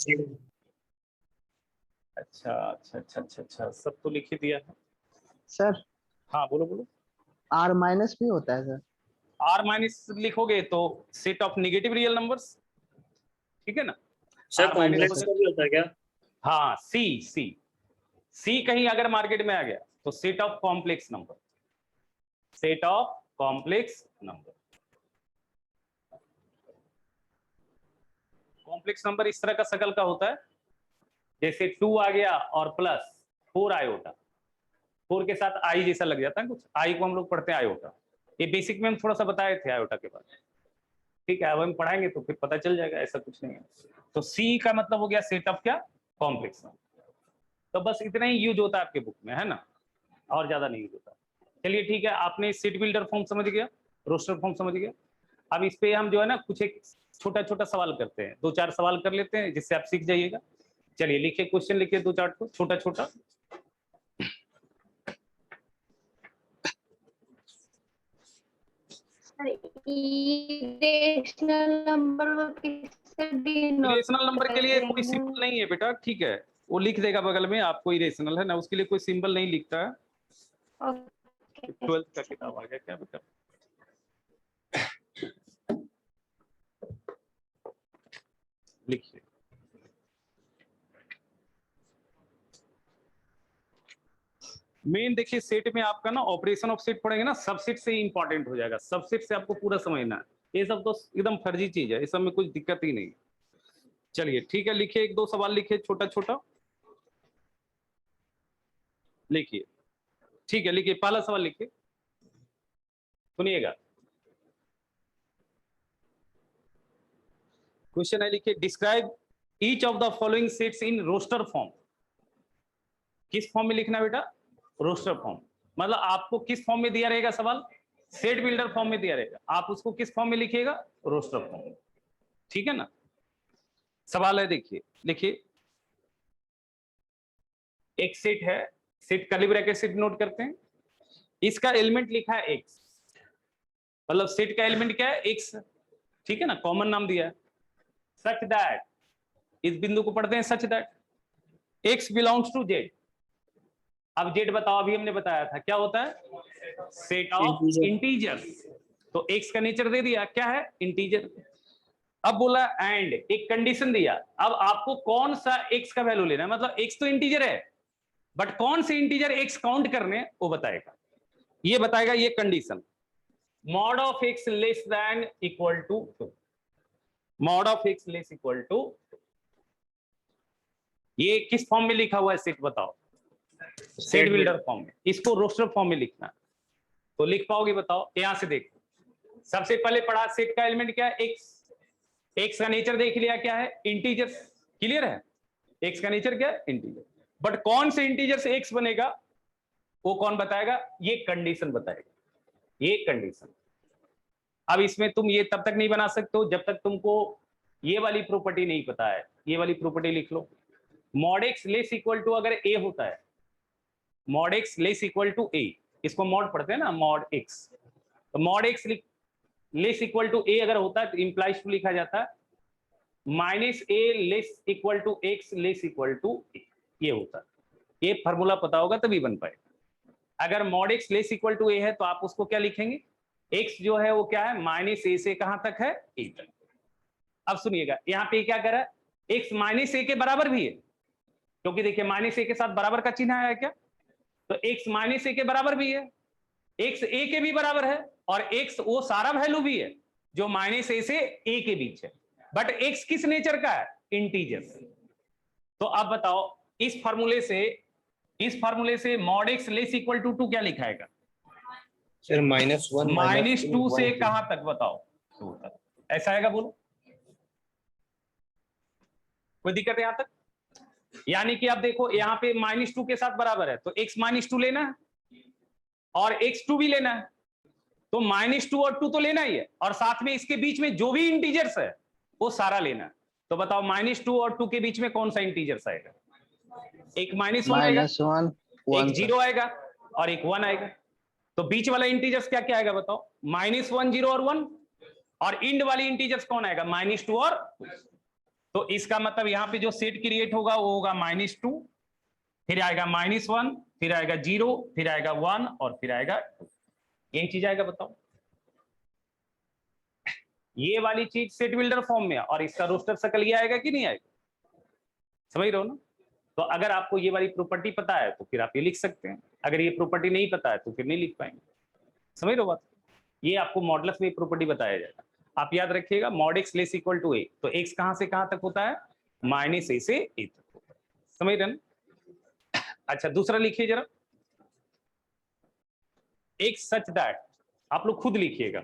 अच्छा अच्छा अच्छा अच्छा अच्छा, सब तो लिख ही दिया है सर हाँ, बोलो बोलो। आर माइनस भी होता है सर? आर माइनस लिखोगे तो set of negative real numbers, ठीक है ना। सर R minus कॉम्प्लेक्स का भी होता है क्या? हाँ, सी सी सी कहीं अगर मार्केट में आ गया तो set of complex number, set of complex number. Complex number इस तरह का शकल का होता है, जैसे 2 आ गया और प्लस 4 आयोटा, 4 के साथ आई जैसा लग जाता है कुछ, आई को हम लोग पढ़ते हैं आयोटा। ये बेसिक में हम थोड़ा सा बताए थे आयोटा के बाद, ठीक है। अब हम पढ़ाएंगे तो फिर पता चल जाएगा, ऐसा कुछ नहीं है। तो सी का मतलब हो गया सेट ऑफ क्या? Complex number. तो बस इतना ही यूज होता है आपके बुक में, है ना, और ज्यादा नहीं यूज होता। चलिए ठीक है, आपने सीट बिल्डर फॉर्म समझ गया, रोस्टर फॉर्म समझ गया। अब इस पे हम जो है ना कुछ एक छोटा छोटा सवाल करते हैं, 2-4 सवाल कर लेते हैं जिससे आप सीख जाइएगा। चलिए लिखिए, क्वेश्चन लिखिए 2-4 को, छोटा छोटा। इरेशनल नंबर को किससे डिनोट इरेशनल नंबर के लिए कोई करेंगे? सिंबल नहीं है बेटा, ठीक है, वो लिख देगा बगल में आपको, इरेशनल है ना, उसके लिए कोई सिंबल नहीं लिखता है। ओके 12th का किताब आ गया क्या बेटा? लिखिए। मेन देखिए, सेट में आपका ना ऑपरेशन ऑफ सेट पढ़ेंगे ना, सबसेट से इंपॉर्टेंट हो जाएगा, सबसेट से आपको पूरा समझना है। ये सब तो एकदम फर्जी चीज है, इस सब में कुछ दिक्कत ही नहीं। चलिए ठीक है, लिखिए 1-2 सवाल लिखिए छोटा छोटा, लिखिए। ठीक है, लिखिए पहला सवाल लिखिए, सुनिएगा। क्वेश्चन है, लिखिए describe each of the following sets in roster form. किस फॉर्म में लिखना बेटा? Roster form. मतलब आपको किस फॉर्म में दिया रहेगा सवाल? सेट बिल्डर फॉर्म में दिया रहेगा, आप उसको किस फॉर्म में लिखिएगा? रोस्टर फॉर्म में, ठीक है ना। सवाल है, देखिए लिखिए, एक सेट है, सेट कर्ली ब्रैकेट से नोट करते हैं, इसका एलिमेंट लिखा है एक्स, मतलब सेट का एलिमेंट क्या है? एक्स, ठीक है ना, कॉमन नाम दिया है। सच दैट, इस बिंदु को पढ़ते हैं, such that x belongs to Z. अब जेड बताओ, अभी हमने बताया था क्या होता है? Set of integers. तो एक्स का नेचर दे दिया, क्या है? इंटीजर। अब बोला एंड, एक कंडीशन दिया, अब आपको कौन सा एक्स का वैल्यू लेना है, मतलब एक्स तो इंटीजर है बट कौन से इंटीजर एक्स काउंट करने वो बताएगा, ये बताएगा ये condition. Mod of x less than equal to 2, mod of x less equal to, ये किस फॉर्म में लिखा हुआ है सेट बताओ? सेट बिल्डर फॉर्म में। इसको रोस्टर फॉर्म में लिखना, तो लिख पाओगे बताओ? यहां से देखो, सबसे पहले पढ़ा सेट का एलिमेंट क्या है? एक्स। एक्स का नेचर देख लिया क्या है? इंटीजर। क्लियर है? एक्स का नेचर क्या है? इंटीजर। बट कौन से इंटीजर से एक्स बनेगा वो कौन बताएगा? ये कंडीशन बताएगा, ये कंडीशन। अब इसमें तुम ये तब तक नहीं बना सकते हो जब तक तुमको ये वाली प्रॉपर्टी नहीं पता है। ये वाली प्रॉपर्टी लिख लो, mod x less equal to अगर ए होता है, mod x less equal to a, इसको मॉड पढ़ते हैं ना, मॉड एक्स। तो mod x less equal to a अगर होता है तो इंप्लाइज टू लिखा जाता है minus a less equal to x less equal to a, ये होता है। ये फॉर्मूला पता होगा तभी बन पाएगा। अगर mod x less equal to a है तो आप उसको क्या लिखेंगे, एक्स जो है वो क्या है माइनस ए से कहां तक है, ए तक। अब सुनिएगा यहाँ पे क्या करा, एक्स माइनस ए के बराबर भी है, क्योंकि देखिए माइनस ए के साथ बराबर का चिन्ह आया क्या, तो एक्स माइनस ए के बराबर भी है, एक्स ए के भी बराबर है, और एक्स वो सारा वैल्यू भी है जो माइनस ए से ए के बीच है, बट एक्स किस नेचर का है, इंटीजर। तो अब बताओ इस फार्मूले से mod x less equal to क्या लिखाएगा, सर -1 -2 से कहां तक बताओ, 2 तक, ऐसा आएगा, बोलो कोई दिक्कत है यहां तक। यानी कि अब देखो यहाँ पे -2 के साथ बराबर है तो x -2 लेना है और x2 भी लेना है, तो -2 और 2 तो लेना ही है, और साथ में इसके बीच में जो भी इंटीजर्स है वो सारा लेना है। तो बताओ -2 और 2 के बीच में कौन सा इंटीजर्स आएगा, एक -1 आएगा, -1 एक 1 0 आएगा और एक 1 आएगा। तो बीच वाला इंटीजर्स क्या क्या आएगा बताओ, -1 0 और 1, और इंड वाली इंटीजर्स कौन आएगा, -2 और 2। तो इसका मतलब यहाँ पे जो सेट क्रिएट होगा वो होगा -2, फिर आएगा -1, फिर आएगा 0, फिर आएगा 1 और फिर आएगा 2, यही चीज आएगा बताओ। ये वाली चीज सेट बिल्डर फॉर्म में है, और इसका रोस्टर सर्कल ये आएगा कि नहीं आएगा, समझ रहे हो ना। तो अगर आपको ये वाली प्रॉपर्टी पता है तो फिर आप ये लिख सकते हैं, अगर ये प्रॉपर्टी नहीं पता है तो फिर नहीं लिख पाएंगे, समझ रहे हो बात। ये आपको मॉडुलस में प्रॉपर्टी बताया जाएगा, आप याद रखिएगा mod x less equal to a, तो एक्स कहां से कहां तक होता है, -a से a तक होता है, समझ रहे ना। अच्छा दूसरा लिखिए जरा, एक्स सच दैट, आप लोग खुद लिखिएगा,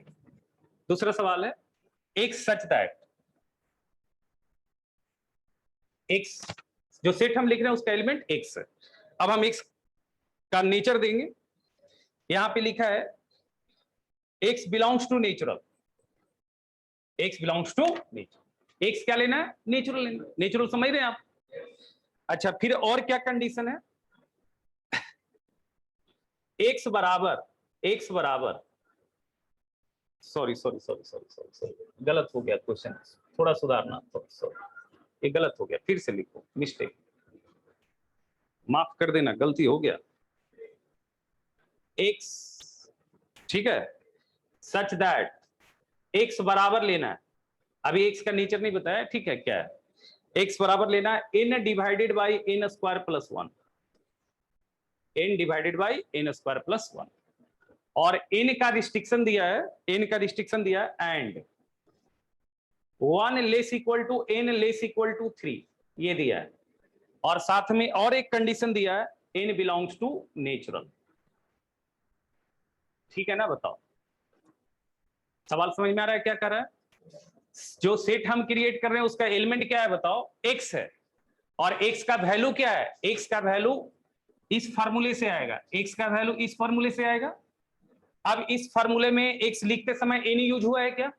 दूसरा सवाल है एक्स सच दैट, एक्स जो सेट हम लिख रहे हैं उसका एलिमेंट एक्स है। अब हम एक्स का नेचर देंगे, यहां पे लिखा है x belongs to natural, x belongs to nature, x क्या लेना है, नेचुरल लेना, नेचुरल समझ रहे हैं आप। अच्छा फिर और क्या कंडीशन है, एक्स बराबर सॉरी गलत हो गया क्वेश्चन, थोड़ा सुधारना, ये गलत हो गया, फिर से लिखो, मिस्टेक, माफ कर देना, गलती हो गया। एक्स ठीक है, सच दैट एक्स बराबर लेना है, अभी एक्स का नेचर नहीं बताया, ठीक है क्या है, एक्स बराबर लेना है n divided by n square plus 1, n divided by n square plus 1, और n का रिस्ट्रिक्शन दिया है, and 1 less equal to n less equal to 3 ये दिया है, और साथ में और एक कंडीशन दिया है n बिलोंग्स टू नेचुरल, ठीक है ना। बताओ सवाल समझ में आ रहा है क्या कर रहा है, जो सेट हम क्रिएट कर रहे हैं उसका एलिमेंट क्या है बताओ, x है, और x का वैल्यू क्या है, x का वैल्यू इस फार्मूले से आएगा, x का वैल्यू इस फार्मूले से आएगा। अब इस फार्मूले में x लिखते समय n यूज हुआ है क्या,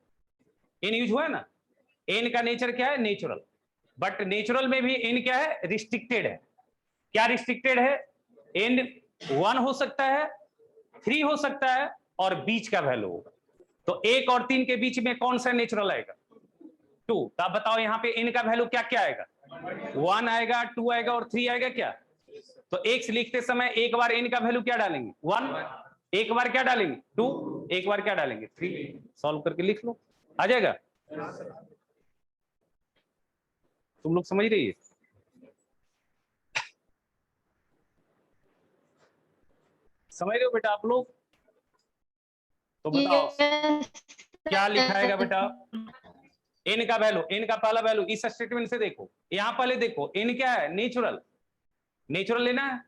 n यूज हुआ है ना, n का नेचर क्या है, नेचुरल, बट नेचुरल में भी n क्या है, रिस्ट्रिक्टेड है। क्या रिस्ट्रिक्टेड है, n 1 हो सकता है, 3 हो सकता है, और बीच का वैल्यू होगा। तो 1 और 3 के बीच में कौन सा नेचुरल आएगा, 2। तो आप बताओ यहाँ पे n का वैल्यू क्या क्या आएगा, 1 आएगा, 2 आएगा और 3 आएगा क्या। तो x लिखते समय एक बार n का वैल्यू क्या डालेंगे, 1, एक बार क्या डालेंगे, 2, एक बार क्या डालेंगे, 3। सॉल्व करके लिख लो, आ जाएगा। तुम लोग समझ रही है, समझ रहे हो बेटा आप लोग। तो बताओ क्या लिखाएगा बेटा, n का वैल्यू, n का पहला वैल्यू इस स्टेटमेंट से देखो, यहां पहले देखो n क्या है, नेचुरल लेना है,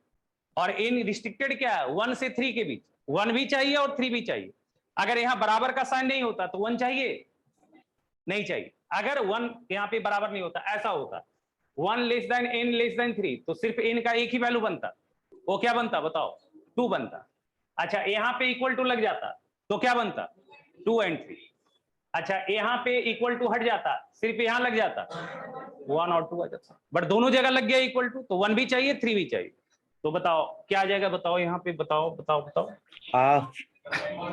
और n रिस्ट्रिक्टेड क्या है, 1 से 3 के बीच, 1 भी चाहिए और 3 भी चाहिए। अगर यहां बराबर का साइन नहीं होता तो 1 चाहिए, नहीं चाहिए। अगर 1 यहां पे बराबर नहीं होता, ऐसा होता 1 less than n less than 3, तो सिर्फ n का एक ही वैल्यू बनता, वो क्या बनता बताओ, 2 बनता। अच्छा यहाँ पे इक्वल टू लग जाता तो क्या बनता, 2 and 3। अच्छा यहाँ पे इक्वल टू हट जाता, सिर्फ यहाँ लग जाता 1 और 2 आ जाता, बट दोनों जगह लग गया इक्वल टू, तो 1 भी चाहिए 3 भी चाहिए। तो बताओ क्या आ जाएगा, बताओ यहाँ पे, बताओ हाफ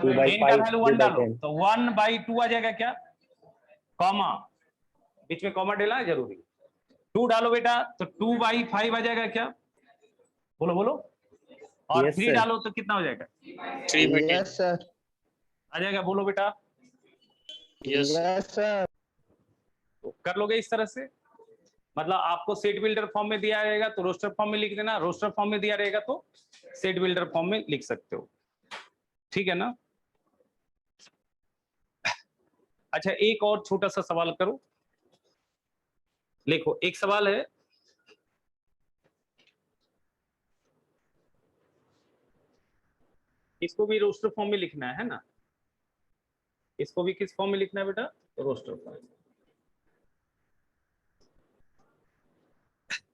2 by n का 5 वैल्यू 1 डालो तो 1/2 आ जाएगा क्या, कॉमा, बीच में कॉमा डालना है जरूरी, 2 डालो बेटा तो 2/5 आ जाएगा क्या, बोलो, और Yes, 3 sir. डालो तो कितना हो जाएगा? 3 by 10. यस सर, आ जाएगा, बोलो बेटा। Yes. यस सर, तो कर लोगे इस तरह से, मतलब आपको सेट बिल्डर फॉर्म में दिया रहेगा तो रोस्टर फॉर्म में लिख देना, रोस्टर फॉर्म में दिया रहेगा तो सेट बिल्डर फॉर्म में लिख सकते हो, ठीक है ना। अच्छा, एक और छोटा सा सवाल करो, देखो एक सवाल है, इसको भी रोस्टर फॉर्म में लिखना है ना, इसको भी किस फॉर्म में लिखना है बेटा? Roster form.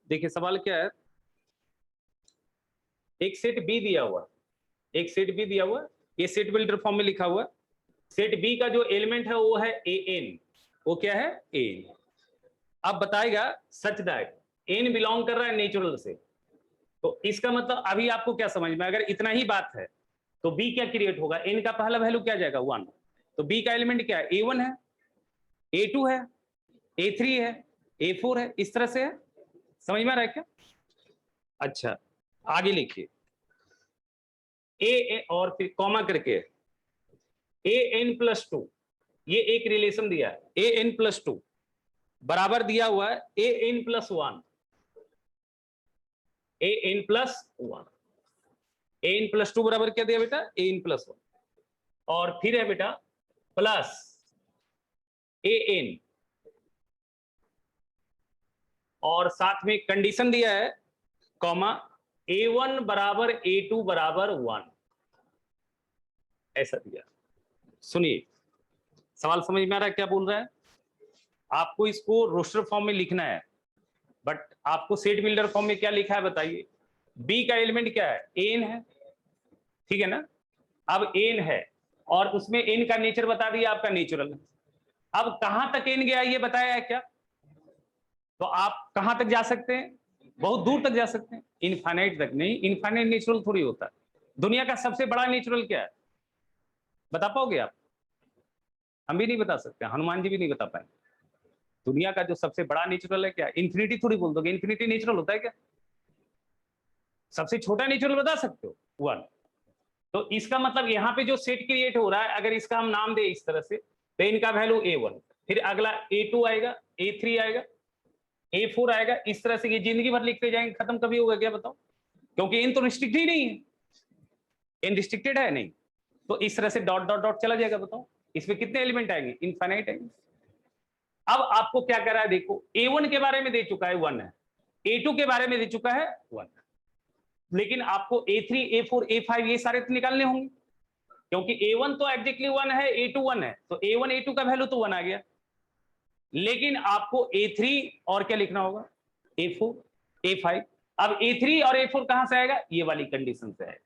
देखिए सवाल क्या है, एक सेट बी दिया हुआ, एक सेट बी दिया हुआ, ये सेट बिल्डर फॉर्म में लिखा हुआ, सेट बी का जो एलिमेंट है वो है ए एन, वो क्या है? एन। अब बताएगा सच दैट एन बिलोंग कर रहा है नेचुरल से, तो इसका मतलब अभी आपको क्या समझ में, अगर इतना ही बात है तो बी क्या क्रिएट होगा? एन का पहला वैल्यू क्या जाएगा? 1। तो बी का एलिमेंट क्या है? A1 है, A2 है, A3 है, A4 है, इस तरह से है। समझ में आ रहा है क्या? अच्छा, आगे लिखिए, ए और फिर कॉमा करके AN+2, ये एक रिलेशन दिया है, AN+2 बराबर दिया हुआ है AN+1, AN+1, AN+2 बराबर क्या दिया बेटा? AN+1, और फिर है बेटा प्लस AN, और साथ में कंडीशन दिया है कॉमा A1 बराबर A2 बराबर 1, ऐसा दिया। सुनिए सवाल समझ में आ रहा है क्या बोल रहा है? आपको इसको रोस्टर फॉर्म में लिखना है, बट आपको सेट बिल्डर फॉर्म में क्या लिखा है बताइए? बी का एलिमेंट क्या है? एन है, ठीक है ना। अब एन है और उसमें एन का नेचर बता दिया आपका नेचुरल। अब कहां तक एन गया ये बताया है क्या? तो आप कहां तक जा सकते हैं? बहुत दूर तक जा सकते हैं, इनफाइनाइट तक नहीं। इनफाइनाइट नेचुरल थोड़ी होता है। दुनिया का सबसे बड़ा नेचुरल क्या है, बता पाओगे आप? हम भी नहीं बता सकते, हनुमान जी भी नहीं बता पाएंगे। दुनिया का जो सबसे बड़ा नेचुरल है क्या? इन्फिनिटी थोड़ी बोल दोगे, इन्फिनिटी नेचुरल होता है क्या? सबसे छोटा नेचुरल बता सकते हो? 1। तो इसका मतलब यहाँ पे जो सेट क्रिएट हो रहा है, अगर इसका हम नाम दे इस तरह से, तो इनका वैल्यू A1, फिर अगला A2 आएगा, A3 आएगा, A4 आएगा, इस तरह से ये जिंदगी भर लिखते जाएंगे, खत्म कभी होगा क्या बताओ? क्योंकि इन तो रिस्ट्रिक्टेड ही नहीं है, इन रिस्ट्रिक्टेड है नहीं, तो इस तरह से डॉट डॉट डॉट चला जाएगा। बताओ इसमें कितने एलिमेंट आएंगे? इनफाइनाइट आएंगे। अब आपको क्या कर रहा है देखो, A1 के बारे में दे चुका है 1 है, A2 के बारे में दे चुका है 1, लेकिन आपको A3, A4, A5 ये सारे तो निकालने होंगे, क्योंकि A1 तो एग्जैक्टली 1 है, A2 1 है, तो A1 A2 का वैल्यू तो 1 आ गया। लेकिन आपको A3 और क्या लिखना होगा? A4, A5। अब A3 और A4 कहां से आएगा? ये वाली कंडीशन से आएगा,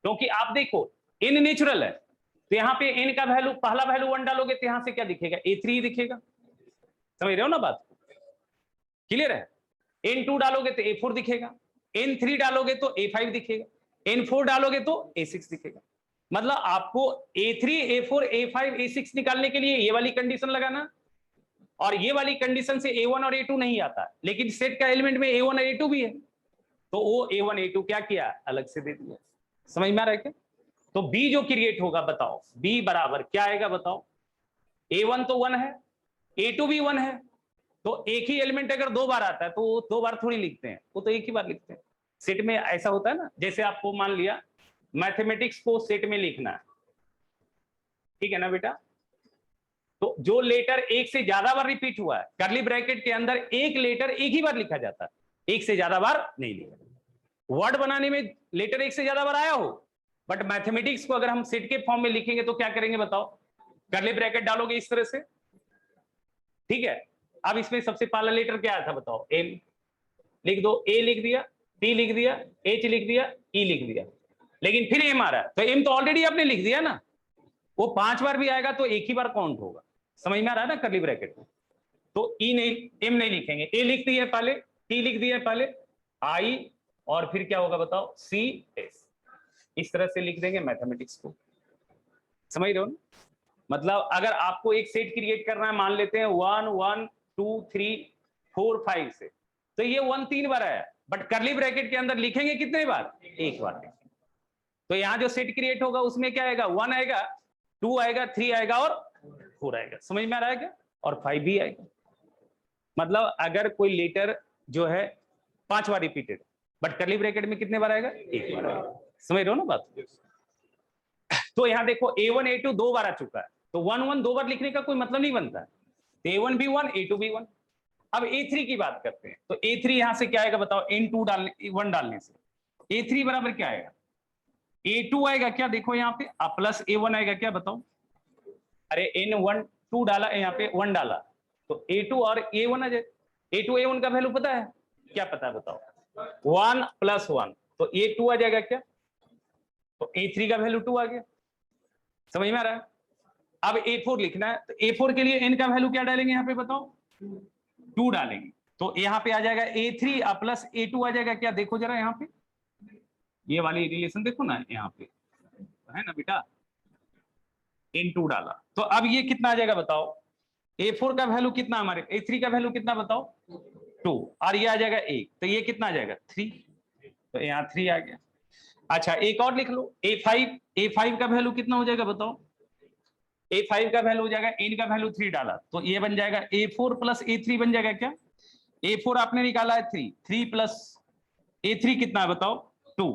क्योंकि आप देखो n नेचुरल है, तो यहाँ पे n का वैल्यू, पहला वैल्यू 1 डालोगे तो यहां से क्या दिखेगा? A3 दिखेगा। समझ रहे हो ना बात? क्लियर है? N2 डालोगे तो A4 दिखेगा, N3 डालोगे तो A5 दिखेगा, N4 डालोगे तो A6 दिखेगा। मतलब आपको A3, A4, A5, A6 निकालने के लिए ये वाली कंडीशन लगाना, और ये वाली कंडीशन से A1 और A2 नहीं आता, लेकिन सेट का एलिमेंट में A1 और A2 भी है, तो वो A1 A2 क्या किया? अलग से दे दिया। समझ में आ रहा है क्या? तो B जो क्रिएट होगा बताओ, B बराबर क्या आएगा बताओ? A1 तो 1 है, A2 भी 1 है, तो एक ही एलिमेंट अगर 2 बार आता है तो वो 2 बार थोड़ी लिखते हैं, वो तो एक ही बार लिखते हैं। सेट में ऐसा होता है ना, जैसे आपको मान लिया मैथमेटिक्स को सेट में लिखना है, ठीक है ना बेटा, तो जो लेटर एक से ज्यादा बार रिपीट हुआ है, कर्ली ब्रैकेट के अंदर एक लेटर एक ही बार लिखा जाता है, एक से ज्यादा बार नहीं लिखा। वर्ड बनाने में लेटर एक से ज्यादा बार आया हो, बट मैथमेटिक्स को अगर हम सेट के फॉर्म में लिखेंगे तो क्या करेंगे बताओ? कर्ली ब्रैकेट डालोगे इस तरह से, ठीक है। अब इसमें सबसे पहला लेटर क्या आया था बताओ? एम लिख दो, ए लिख दिया, टी लिख दिया, एच लिख दिया, ई लिख दिया, लेकिन फिर एम आ रहा है, तो एम तो ऑलरेडी आपने लिख दिया ना, वो 5 बार भी आएगा तो एक ही बार काउंट होगा। समझ में आ रहा है ना कर्ली ब्रैकेट में? तो ई नहीं, एम नहीं लिखेंगे, ए लिख दिया पहले, टी लिख दिया पहले, आई, और फिर क्या होगा बताओ? C S. इस तरह से लिख देंगे मैथमेटिक्स को। समझ रहे हो ना? मतलब अगर आपको एक सेट क्रिएट करना है, मान लेते हैं 1 1 2 3 4 5 से, तो ये 1 3 बार आया, बट करली ब्रैकेट के अंदर लिखेंगे कितने बार, एक बार लिखेंगे। तो यहाँ जो सेट क्रिएट होगा उसमें क्या आएगा, 1 आएगा, 2 आएगा, 3 आएगा और 4 आएगा। समझ में आ रहा है क्या? और 5 भी आएगा। मतलब अगर कोई लेटर जो है 5 बार रिपीटेड, बट करली ब्रैकेट में कितने बार आएगा, एक बार आएगा। समझ रहे हो ना बात? तो यहाँ देखो A1 A2 2 बार आ चुका है, तो 1 1 2 बार लिखने का कोई मतलब नहीं बनता है। तो A1 भी 1 A2 भी 1। अब A3 की बात करते हैं, तो A3 यहां से क्या आएगा बताओ, N2 डालने 1 डालने से A3 बराबर क्या आएगा, A2 आएगा क्या, देखो यहाँ पे प्लस A1 आएगा क्या बताओ। अरे N1 2 डाला, यहाँ पे 1 डाला, तो A2 और A1 आ जाए। A2 A1 का वैल्यू पता है क्या, पता है बताओ, 1 + 1, तो A2 आ जाएगा क्या, तो A3 का वैल्यू 2 आ गया। समझ में आ रहा है? अब A4 लिखना है, तो A4 के लिए N का वैल्यू क्या डालेंगे यहाँ पे बताओ, 2 डालेंगे, तो यहाँ पे आ जाएगा A3 + A2 आ जाएगा क्या, देखो जरा यहाँ पे ये वाली रिलेशन देखो ना, यहाँ पे है ना बेटा, N2 डाला, तो अब ये कितना आ जाएगा बताओ, A4 का वैल्यू कितना, हमारे A3 का वैल्यू कितना बताओ, 2, और ये आ जाएगा 1, तो ये कितना आ जाएगा 3, तो यहाँ 3 आ गया। अच्छा एक और लिख लो, A5 का वैल्यू कितना हो जाएगा बताओ, A5 का वैल्यू हो जाएगा, N का वैल्यू 3 डाला, तो ये बन जाएगा A4 + A3 बन जाएगा क्या, A4 आपने निकाला है 3, 3 + A3 कितना है बताओ 2,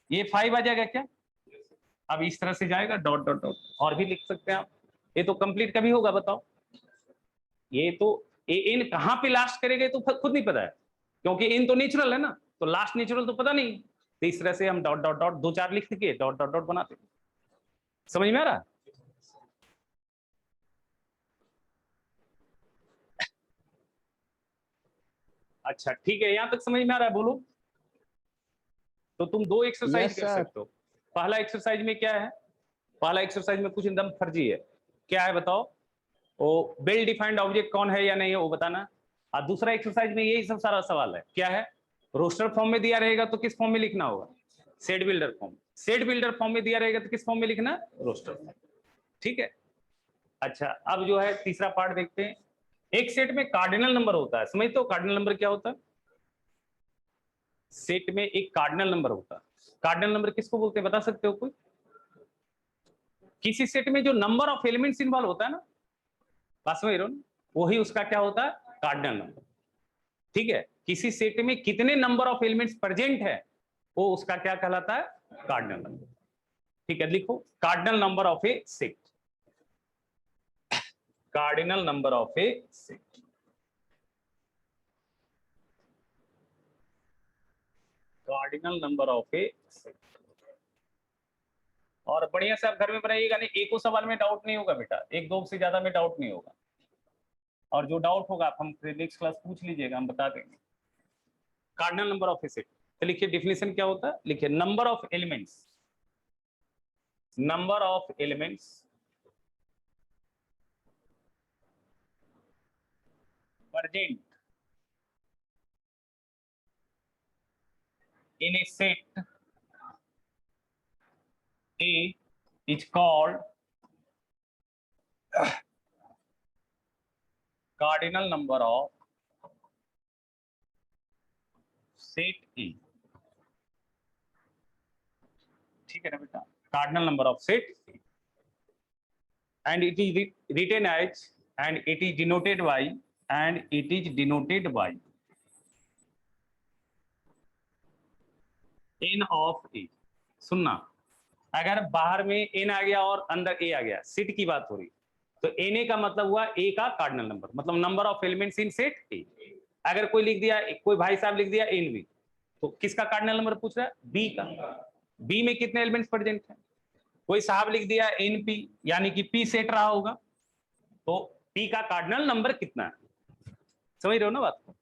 ये 5 आ जाएगा क्या। अब इस तरह से जाएगा डॉट डॉट डॉट, और भी लिख सकते हैं आप, ये तो कंप्लीट कभी होगा बताओ, ये तो N कहां पे लास्ट करेगा तो खुद नहीं पता है, क्योंकि N तो नेचुरल है ना, तो लास्ट नेचुरल तो पता नहीं, तो इस तरह से हम डॉट डॉट डॉट 2 4 लिख के डॉट डॉट डॉट बनाते। समझ में आ रहा? अच्छा ठीक है, यहां तक समझ में आ रहा है, बोलो। तो तुम 2 एक्सरसाइज Yes, कर sir. सकते हो। पहला एक्सरसाइज में क्या है, पहला एक्सरसाइज में कुछ एकदम फर्जी है, क्या है बताओ, वो वेल डिफाइंड ऑब्जेक्ट कौन है या नहीं है वो बताना। और दूसरा एक्सरसाइज में यही सब सारा सवाल है, क्या है, रोस्टर फॉर्म में दिया रहेगा तो किस फॉर्म में लिखना होगा, set builder form, set builder form में दिया रहेगा तो किस फॉर्म में लिखना, रोस्टर फॉर्म। ठीक है। अच्छा अब जो है तीसरा पार्ट देखते हैं। एक सेट में कार्डिनल नंबर होता है, समझते हो कार्डिनल नंबर क्या होता है, सेट में एक कार्डिनल नंबर होता है। कार्डिनल नंबर किसको बोलते हैं बता सकते हो कोई? किसी सेट में जो नंबर ऑफ एलिमेंट्स इन्वॉल्व होता है ना, बात समझ रहे हो ना, वही उसका क्या होता है, कार्डिनल नंबर। ठीक है, किसी सेट में कितने नंबर ऑफ एलिमेंट्स प्रेजेंट है वो उसका क्या कहलाता है, कार्डिनल नंबर। ठीक है, लिखो cardinal number of A set, cardinal number of A set, cardinal number of A set. और बढ़िया से आप घर में बनाइएगा, नहीं एको सवाल में डाउट नहीं होगा बेटा, 1 2 से ज्यादा में डाउट नहीं होगा, और जो डाउट होगा आप हम नेक्स्ट क्लास पूछ लीजिएगा, हम बता देंगे। Cardinal number of A set, तो लिखिए डेफिनेशन क्या होता है, लिखिए number of elements, number of elements present in a set A is called cardinal number of set A। ठीक है ना बेटा, cardinal number of set A, and it is written as, and it is denoted by, and it is denoted by n of A। सुनना, अगर बाहर में n आ गया और अंदर a आ गया, सेट की बात हो रही, तो na का मतलब हुआ a का कार्डिनल नंबर, मतलब number of elements in set a। अगर कोई लिख दिया, कोई भाई साहब लिख दिया nb, तो किसका कार्डिनल नंबर पूछ रहा है, b का, b में कितने एलिमेंट्स प्रेजेंट हैं। कोई साहब लिख दिया np, यानी कि p सेट रहा होगा, तो p का कार्डिनल नंबर कितना है। समझ रहे हो ना बात को?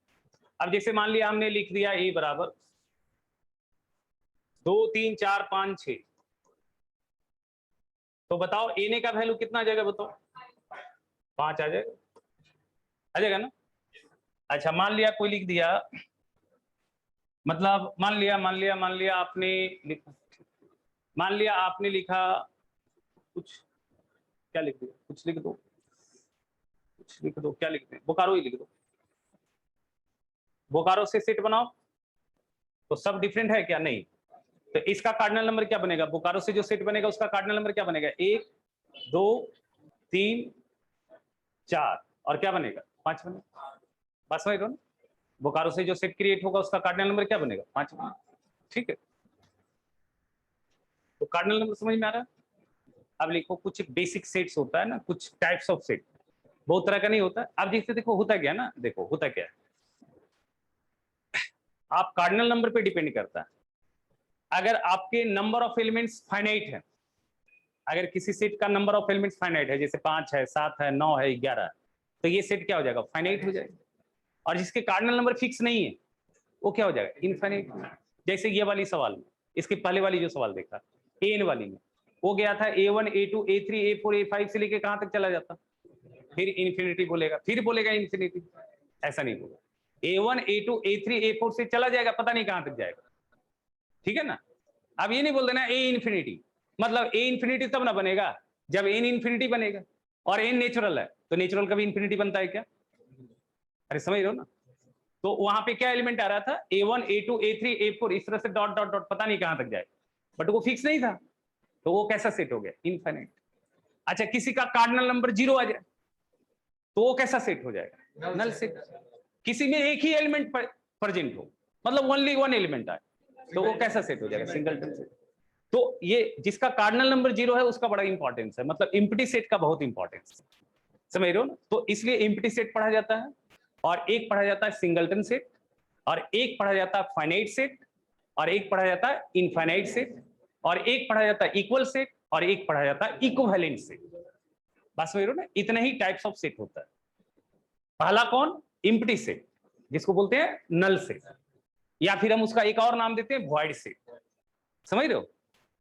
अब जैसे मान लिया हमने लिख दिया a बराबर 2 3 4 5 6, तो बताओ na का वैल्यू कितना आ जाएगा बताओ, 5 आ जाएगा, आ जाएगा ना। अच्छा मान लिया कोई लिख दिया, मतलब मान लिया आपने लिखा, मान लिया आपने लिखा कुछ, क्या लिख दिया, कुछ लिख दो, कुछ लिख दो, क्या लिखते हैं, बोकारो ही लिख दो, बोकारो से सेट बनाओ, तो सब डिफरेंट है क्या? नहीं। तो इसका कार्डिनल नंबर क्या बनेगा? बोकारो से जो सेट बनेगा उसका कार्डिनल नंबर क्या बनेगा? 1 2 3 4 और क्या बनेगा? 5 बनेगा। बस वही ना, बोकारो से जो सेट क्रिएट होगा उसका कार्डिनल नंबर क्या बनेगा? 5 बनेगा। ठीक है, तो कार्डिनल नंबर समझ में आ रहा है? अब लिखो, कुछ बेसिक सेट्स होता है ना, कुछ टाइप्स ऑफ सेट, बहुत तरह का नहीं होता। अब जैसे देखो होता क्या ना, देखो होता क्या है, आप कार्डिनल नंबर पे डिपेंड करता है। अगर आपके नंबर ऑफ एलिमेंट्स फाइनाइट है, अगर किसी सेट का नंबर ऑफ एलिमेंट्स फाइनाइट है, जैसे 5 है, 7 है, 9 है, 11 है, तो ये सेट क्या हो जाएगा? फाइनाइट हो जाएगा। और जिसके कार्डिनल नंबर फिक्स नहीं है वो क्या हो जाएगा? इनफाइनाइट। जैसे ये वाली सवाल में, इसके पहले वाली जो सवाल देखा एन वाली में, वो गया था A1 A2 A3 A4 A5 से लेके कहां तक चला जाता, फिर इन्फिनिटी बोलेगा, फिर बोलेगा इन्फिनिटी। ऐसा नहीं बोला, A1 A2 A3 A4 से चला जाएगा, पता नहीं कहां तक जाएगा। ठीक है ना? अब ये नहीं बोल देना ए इन्फिनिटी, मतलब ए इन्फिनिटी तब ना बनेगा जब एन इन्फिनिटी बनेगा, और एन नेचुरल है तो नेचुरल का भी इन्फिनिटी बनता है क्या? अरे समझ रहे हो ना? तो वहां पे क्या एलिमेंट आ रहा था? A1 A2 A3 A4 इस तरह से डॉट डॉट डॉट, पता नहीं कहां तक जाए, बट वो फिक्स नहीं था, तो वो कैसा सेट हो गया? इनफाइनाइट। अच्छा, किसी का कार्डिनल नंबर 0 आ जाए तो वो कैसा सेट हो जाएगा? Null set. किसी में एक ही एलिमेंट प्रेजेंट हो, मतलब ओनली वन एलिमेंट आए, तो वो कैसा सेट हो जाएगा? Singleton set. तो ये जिसका कार्डिनल नंबर 0 है उसका बड़ा इंपॉर्टेंस है, मतलब एम्प्टी सेट का बहुत इंपॉर्टेंस है, समझ रहे हो ना? तो इसलिए एम्प्टी सेट पढ़ा जाता है, और एक पढ़ा जाता है सिंगलटन सेट, और एक पढ़ा जाता है फाइनाइट सेट, और एक पढ़ा जाता है इनफाइनाइट सेट, और एक पढ़ा जाता है इक्वल सेट, और एक पढ़ा जाता है इक्विवेलेंट सेट। बस समझ रहे हो ना? इतने ही टाइप्स ऑफ सेट होता है। पहला कौन? एम्प्टी सेट, जिसको बोलते हैं नल सेट, या फिर हम उसका एक और नाम देते हैं वॉइड सेट। समझ रहे हो?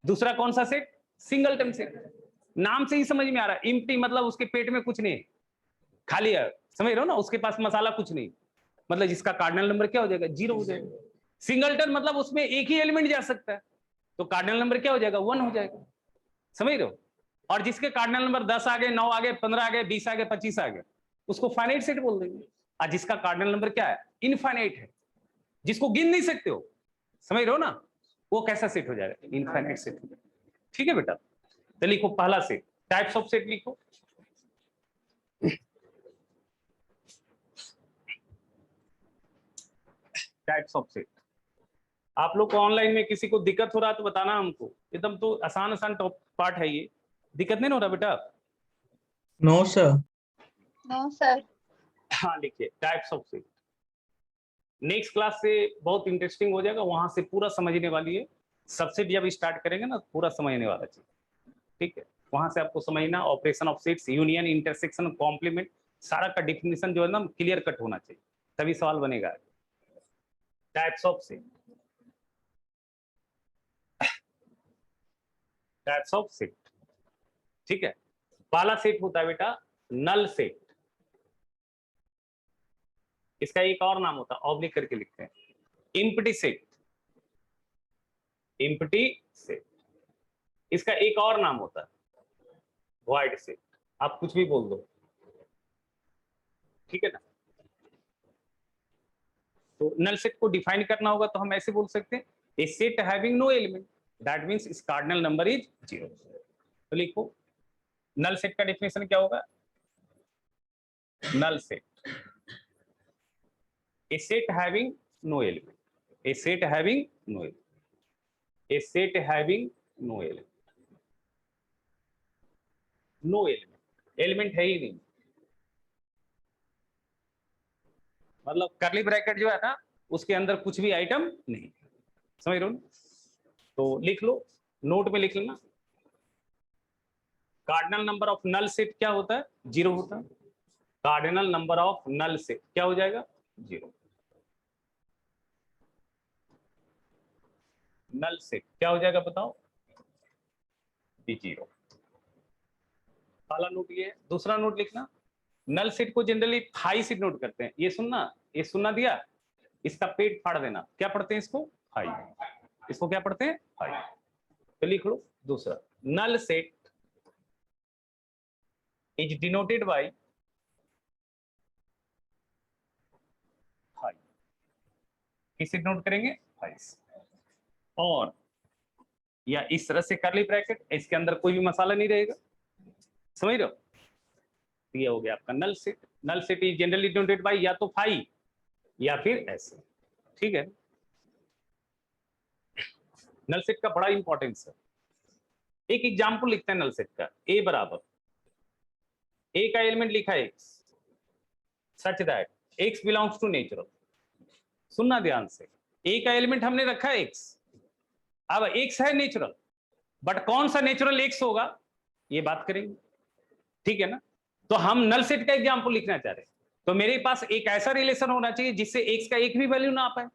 दूसरा कौन सा सेट? Singleton set. नाम से ही समझ में आ रहा है, एम्प्टी मतलब उसके पेट में कुछ नहीं, खाली है। समझ रहे हो ना? उसके पास मसाला कुछ नहीं, मतलब जिसका कार्डिनल नंबर क्या हो जाएगा? 0 हो जाएगा। सिंगलटन मतलब उसमें एक ही एलिमेंट जा सकता है, तो कार्डिनल नंबर क्या हो जाएगा? 1 हो जाएगा। समझ रहे हो? और जिसके कार्डिनल नंबर 10 आ गए, 9 आ गए, 15 आ गए, 20 आ गए, 25 आ गए, उसको फाइनाइट सेट बोल देंगे। और जिसका कार्डिनल नंबर क्या है? इनफाइनाइट है, जिसको गिन नहीं सकते हो, समझ रहे हो ना? वो कैसा सेट हो जाएगा? इनफाइनाइट सेट हो जाएगा। ठीक है बेटा? तो लिखो पहला सेट, टाइप्स ऑफ सेट लिखो। Types of set. आप लोग को ऑनलाइन में किसी को दिक्कत हो रहा तो बताना हमको, एकदम तो आसान आसान टॉप पार्ट है ये, दिक्कत नहीं हो रहा बेटा? No sir. No sir. हाँ लिखिए types of set. Next class से बहुत इंटरेस्टिंग हो जाएगा, वहां से पूरा समझने वाली है। सबसेट जब स्टार्ट करेंगे ना पूरा समझने वाला चीज, ठीक है? वहां से आपको समझना operation of sets, union, intersection, complement, सारा का डिफिनेशन जो है ना क्लियर कट होना चाहिए, तभी सवाल बनेगा। Types of set, types of set, ठीक है? पहला सेट होता है बेटा नल सेट, इसका एक और नाम होता है, ऑब्लिक करके लिखते हैं, एम्प्टी सेट। एम्प्टी सेट, इसका एक और नाम होता है वॉइड सेट। आप कुछ भी बोल दो, ठीक है ना? तो नल सेट को डिफाइन करना होगा तो हम ऐसे बोल सकते हैं, a set having no element, that means its cardinal number is 0। तो लिखो नल सेट का डेफिनेशन क्या होगा? Null set, a set having no element, a set having no element, a set having no element, no element, element है ही नहीं, मतलब करली bracket जो है ना उसके अंदर कुछ भी आइटम नहीं। समझ रहे हो? तो लिख लो, नोट में लिख लेना, cardinal number of null set क्या होता है? 0 होता है। Cardinal number of null set क्या हो जाएगा? 0। नल सेट क्या हो जाएगा बताओ? 0। पहला नोट ये है। दूसरा नोट लिखना, नल सेट को जनरली हाई से नोट करते हैं। ये सुनना, ये सुनना दिया, इसका पेट फाड़ देना। क्या पढ़ते हैं इसको? हाई। इसको क्या पढ़ते हैं? हाई। तो लिख लो दूसरा, null set is denoted by हाई। किससे नोट करेंगे? 28 और या इस तरह से करली ब्रैकेट, इसके अंदर कोई भी मसाला नहीं रहेगा, समझ रहे हो? ये हो गया आपका null set. Null set is generally denoted by या तो फाई या फिर ऐसे, ठीक है। नल सेट का बड़ा इंपॉर्टेंस है। एक एग्जांपल लिखते हैं नल सेट का। ए बराबर, ए का एलिमेंट लिखा है x such that x belongs to natural. सुनना ध्यान से, ए का एलिमेंट हमने रखा है x, अब x है नेचुरल, बट कौन सा नेचुरल x होगा ये बात करेंगे, ठीक है ना। तो हम नल सेट का एग्जांपल लिखना चाह रहे हैं, तो मेरे पास एक ऐसा रिलेशन होना चाहिए जिससे x का एक भी वैल्यू ना आ पाए,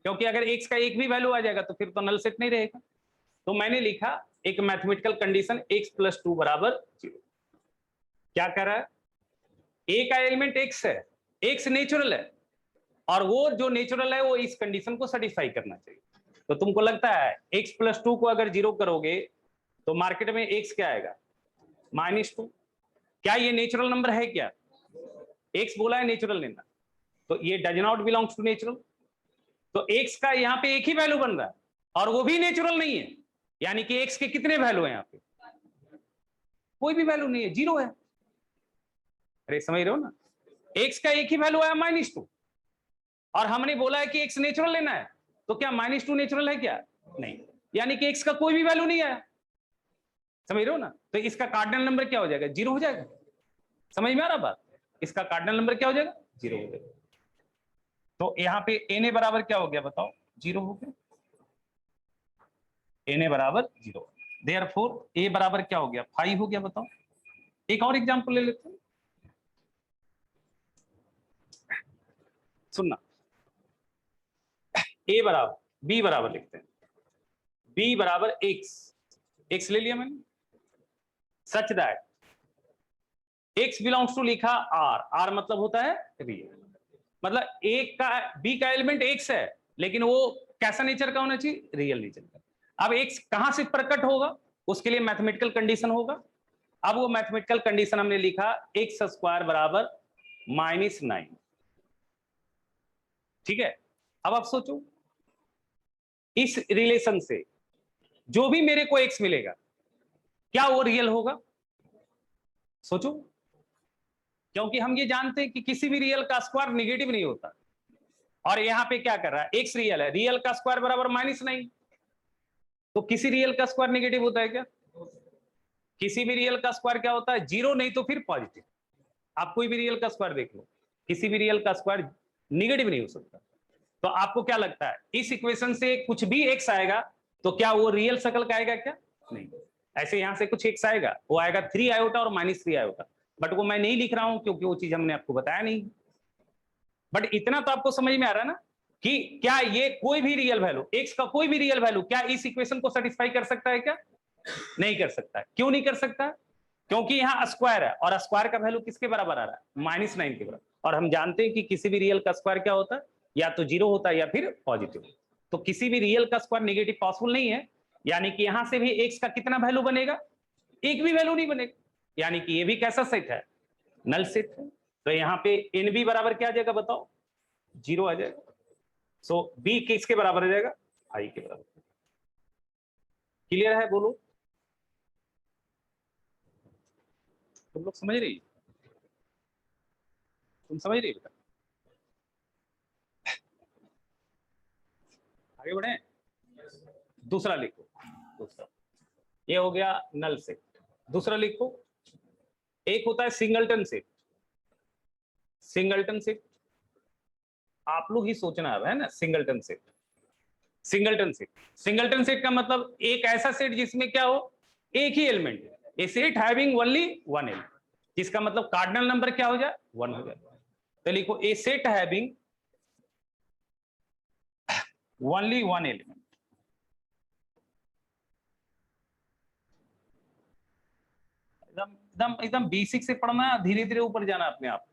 क्योंकि अगर x का एक भी वैल्यू आ जाएगा तो फिर तो नल सेट नहीं रहेगा। तो मैंने लिखा एक मैथमेटिकल कंडीशन x + 2 = 0। क्या कर रहा है, a का एलिमेंट x है, x नेचुरल है, और वो जो नेचुरल है वो इस कंडीशन को सेटिस्फाई करना चाहिए। तो तुमको लगता है x + 2 को अगर 0 करोगे तो मार्केट में x क्या आएगा, -2। क्या ये नेचुरल नंबर है क्या? x बोला है नेचुरल लेना, तो ये does not belongs to natural. तो x का यहाँ पे एक ही वैल्यू बन रहा है और वो भी नेचुरल नहीं है, यानी कि x के कितने वैल्यू हैं यहाँ पे? कोई भी वैल्यू नहीं है, 0 है। अरे समझ रहे हो ना, x का एक ही वैल्यू आया -2, और हमने बोला है कि x नेचुरल लेना है, तो क्या -2 नेचुरल है क्या? नहीं, यानी कि x का कोई भी वैल्यू नहीं आया। समझ रहे हो ना, तो इसका कार्डिनल नंबर क्या हो जाएगा, 0 हो जाएगा। समझ में आ रहा बात? इसका कार्डिनल नंबर क्या हो जाएगा, 0 हो जाएगा। तो यहाँ पे n बराबर क्या हो गया बताओ, 0 हो गया। n बराबर 0, देयरफॉर a बराबर क्या हो गया, 5 हो गया। बताओ एक और एग्जांपल ले लेते हैं, सुनना। a बराबर b बराबर लिखते हैं, b बराबर x ले लिया मैंने, such that x belongs to लिखा r मतलब होता है रियल, मतलब a का b का एलिमेंट x है, लेकिन वो कैसा नेचर का होना चाहिए, रियल नेचर का। अब x कहां से प्रकट होगा, उसके लिए मैथमेटिकल कंडीशन होगा। अब वो मैथमेटिकल कंडीशन हमने लिखा x² बराबर -9, ठीक है। अब आप सोचो, इस रिलेशन से जो भी मेरे को x मिलेगा क्या वो रियल होगा? सोचो, क्योंकि हम ये जानते हैं कि किसी भी रियल का स्क्वायर निगेटिव नहीं होता, और यहां पे क्या कर रहा है, x रियल है, रियल का स्क्वायर बराबर -9, तो किसी रियल का स्क्वायर नेगेटिव होता है क्या? किसी भी रियल का स्क्वायर क्या होता है, 0 नहीं तो फिर पॉजिटिव। आप कोई भी रियल का स्क्वायर देख लो, किसी भी रियल का स्क्वायर निगेटिव नहीं हो सकता। तो आपको क्या लगता है, इस इक्वेशन से कुछ भी x आएगा तो क्या वो रियल शकल का आएगा क्या? नहीं। ऐसे यहां से कुछ x आएगा, वो आएगा 3 आयोटा और -3 आयोटा, बट वो मैं नहीं लिख रहा हूं क्योंकि वो चीज हमने आपको बताया नहीं। बट इतना तो आपको समझ में आ रहा है ना कि क्या ये कोई भी रियल वैल्यू, x का कोई भी रियल वैल्यू क्या इस इक्वेशन को सेटिस्फाई कर सकता है क्या? नहीं कर सकता है। क्यों नहीं कर सकता? क्योंकि यहाँ स्क्वायर है, और स्क्वायर का वैल्यू किसके बराबर आ रहा है, -9 के बराबर, और हम जानते हैं कि किसी भी रियल का स्क्वायर क्या होता है, या तो 0 होता है या फिर पॉजिटिव। तो किसी भी रियल का स्क्वायर नेगेटिव पॉसिबल नहीं है, यानी कि यहां से भी x का कितना वैल्यू बनेगा, एक भी वैल्यू नहीं बनेगा, यानी कि ये भी कैसा सेट है, नल सेट है। तो यहाँ पे nb बराबर क्या आ जाएगा बताओ, 0 आ जाएगा। सो b किसके बराबर आ जाएगा, i के बराबर। क्लियर है, बोलो तुम लोग समझ रही, तुम समझ रही बेटा? आगे बढ़े, दूसरा लिखो। दूसरा ये हो गया नल सेट। दूसरा लिखो, एक होता है सिंगलटन सेट। सिंगलटन सेट आप लोग ही सोचना है ना, singleton set. Singleton set, singleton set का मतलब एक ऐसा सेट जिसमें क्या हो, एक ही एलिमेंट है, a set having only one element, जिसका मतलब कार्डिनल नंबर क्या हो जाए, 1 हो जाए। तो लिखो a set having only one element. एकदम एकदम बेसिक से पढ़ना है, धीरे धीरे ऊपर जाना अपने आप,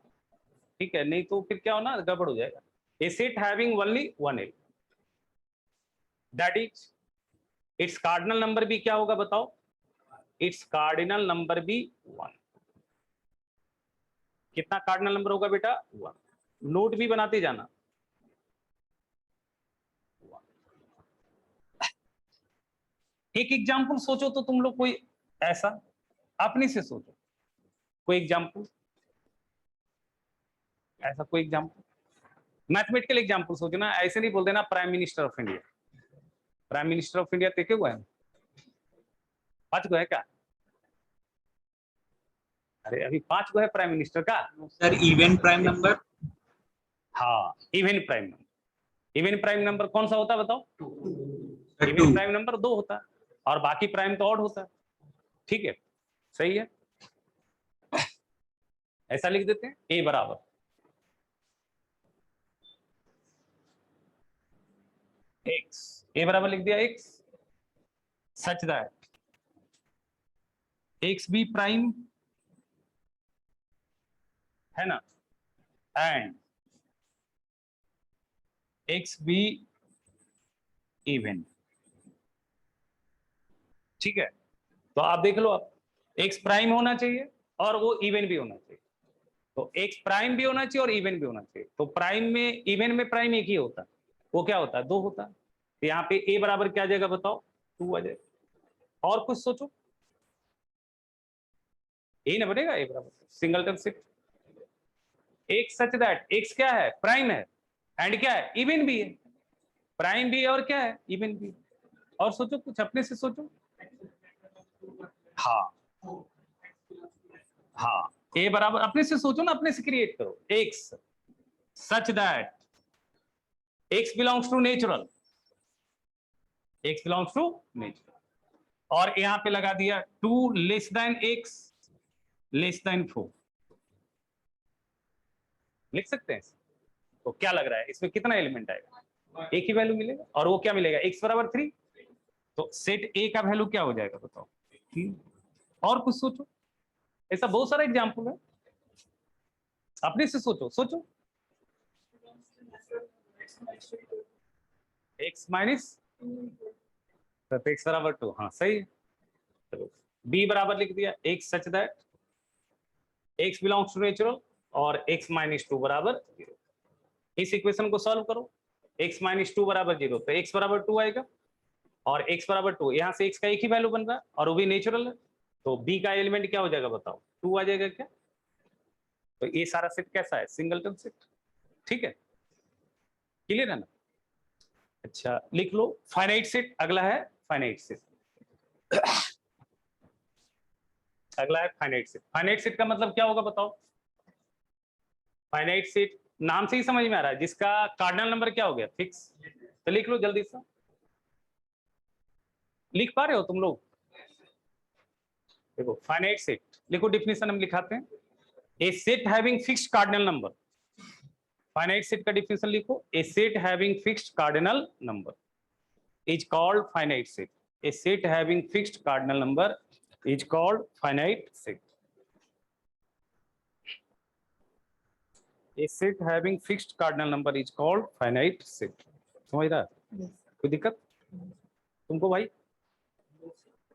ठीक है, नहीं तो फिर क्या होना, गड़बड़ हो जाएगा। A set having only one element, that is its cardinal number भी क्या होगा बताओ, इट्स कार्डिनल नंबर भी 1। कितना कार्डिनल नंबर होगा बेटा, 1। नोट भी बनाते जाना, 1। एक एग्जाम्पल सोचो तो तुम लोग, कोई ऐसा अपने से सोचो, कोई एग्जाम्पल, ऐसा कोई एग्जाम्पल, मैथमेटिकल एग्जाम्पल सोचो ना, ऐसे नहीं बोल देना prime minister of India. Prime minister of India देखे हुए हैं? 5 गो है क्या? अरे अभी 5 गो है प्राइम मिनिस्टर का। सर इवन प्राइम नंबर हाँ, even prime number. Even prime number कौन सा होता है बताओ? इवन 2। प्राइम नंबर 2 होता है, और बाकी प्राइम तो ऑड होता है। ठीक है, सही है। ऐसा लिख देते हैं, ए बराबर एक्स, ए बराबर लिख दिया x, such that x be prime है ना, एंड एक्स बी इवन। ठीक है, तो आप देख लो, आप एक्स प्राइम होना चाहिए और वो इवन भी होना चाहिए। तो एक्स प्राइम भी होना चाहिए और इवन भी होना चाहिए। तो प्राइम में, इवन में प्राइम एक ही होता है, वो क्या होता है? 2 होता है। तो यहाँ पे ए बराबर क्या आ जाएगा बताओ? 2 आ जाएगा। और कुछ सोचो, ए ना बनेगा ए बराबर singleton shift x such that x क्या है? प्राइम है, एंड क्या है? इवन भी है। प्राइम भी है और क्या है? इवन भी। और सोचो, कुछ अपने से सोचो। हाँ हाँ, ए बराबर अपने से सोचो ना, अपने से क्रिएट करो। X such that x belongs to natural, x belongs to natural, और यहां पे लगा दिया 2 less than x less than 4। लिख सकते हैं। तो क्या लग रहा है इसमें कितना एलिमेंट आएगा? एक ही वैल्यू मिलेगा, और वो क्या मिलेगा? एक्स बराबर 3। तो सेट ए का वैल्यू क्या हो जाएगा बताओ? 3। और कुछ सोचो, ऐसा बहुत सारा एग्जाम्पल है, अपने से सोचो सोचो। एक्स माइनस एक्स बराबर 2, हाँ सही है। चलो, बी बराबर लिख दिया x such that x belongs to natural और एक्स माइनस 2 बराबर 0। इस इक्वेशन को सॉल्व करो। एक्स माइनस 2 बराबर 0, तो एक्स बराबर 2 आएगा, और एक्स बराबर 2, यहाँ से एक्स का एक ही वैल्यू बन रहा है और वो भी नेचुरल है। तो बी का एलिमेंट क्या हो जाएगा बताओ? 2 आ जाएगा क्या? तो ये सारा सेट कैसा है? Singleton set. ठीक है, क्लियर है ना? अच्छा, लिख लो फाइनाइट सेट। अगला है फाइनाइट सेट। अगला है फाइनाइट सेट। फाइनाइट सेट का मतलब क्या होगा बताओ? फाइनाइट सेट नाम से ही समझ में आ रहा है, जिसका कार्डिनल नंबर क्या हो गया? फिक्स। तो लिख लो जल्दी से। लिख पा रहे हो तुम लोग? देखो फाइनाइट सेट, लिखो डिफिनेशन हम लिखाते हैं। A set having fixed cardinal number. Finite set का डिफिनेशन लिखो। A set having fixed cardinal number is called finite set. A set having fixed cardinal number is called finite set. A set having fixed cardinal number is called finite set. समझ रहा? कोई दिक्कत तुमको भाई?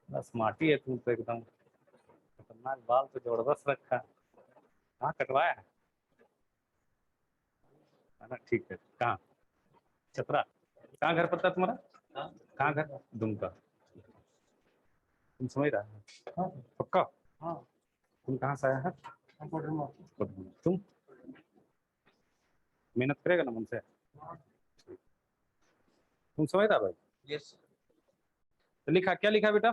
बस माटी है तुम तो, एकदम खतरनाक। बाल तो जबरदस्त रखा, कहाँ कटवाया है ना? ठीक है, कहाँ? चतरा। कहाँ घर पड़ता तुम्हारा? कहाँ घर? दुमका। तुम समझ रहा है? पक्का? हाँ। तुम कहाँ से आया है? तुम मेहनत करेगा ना मन से? तुम समझ रहा भाई? यस तो लिखा क्या? लिखा बेटा?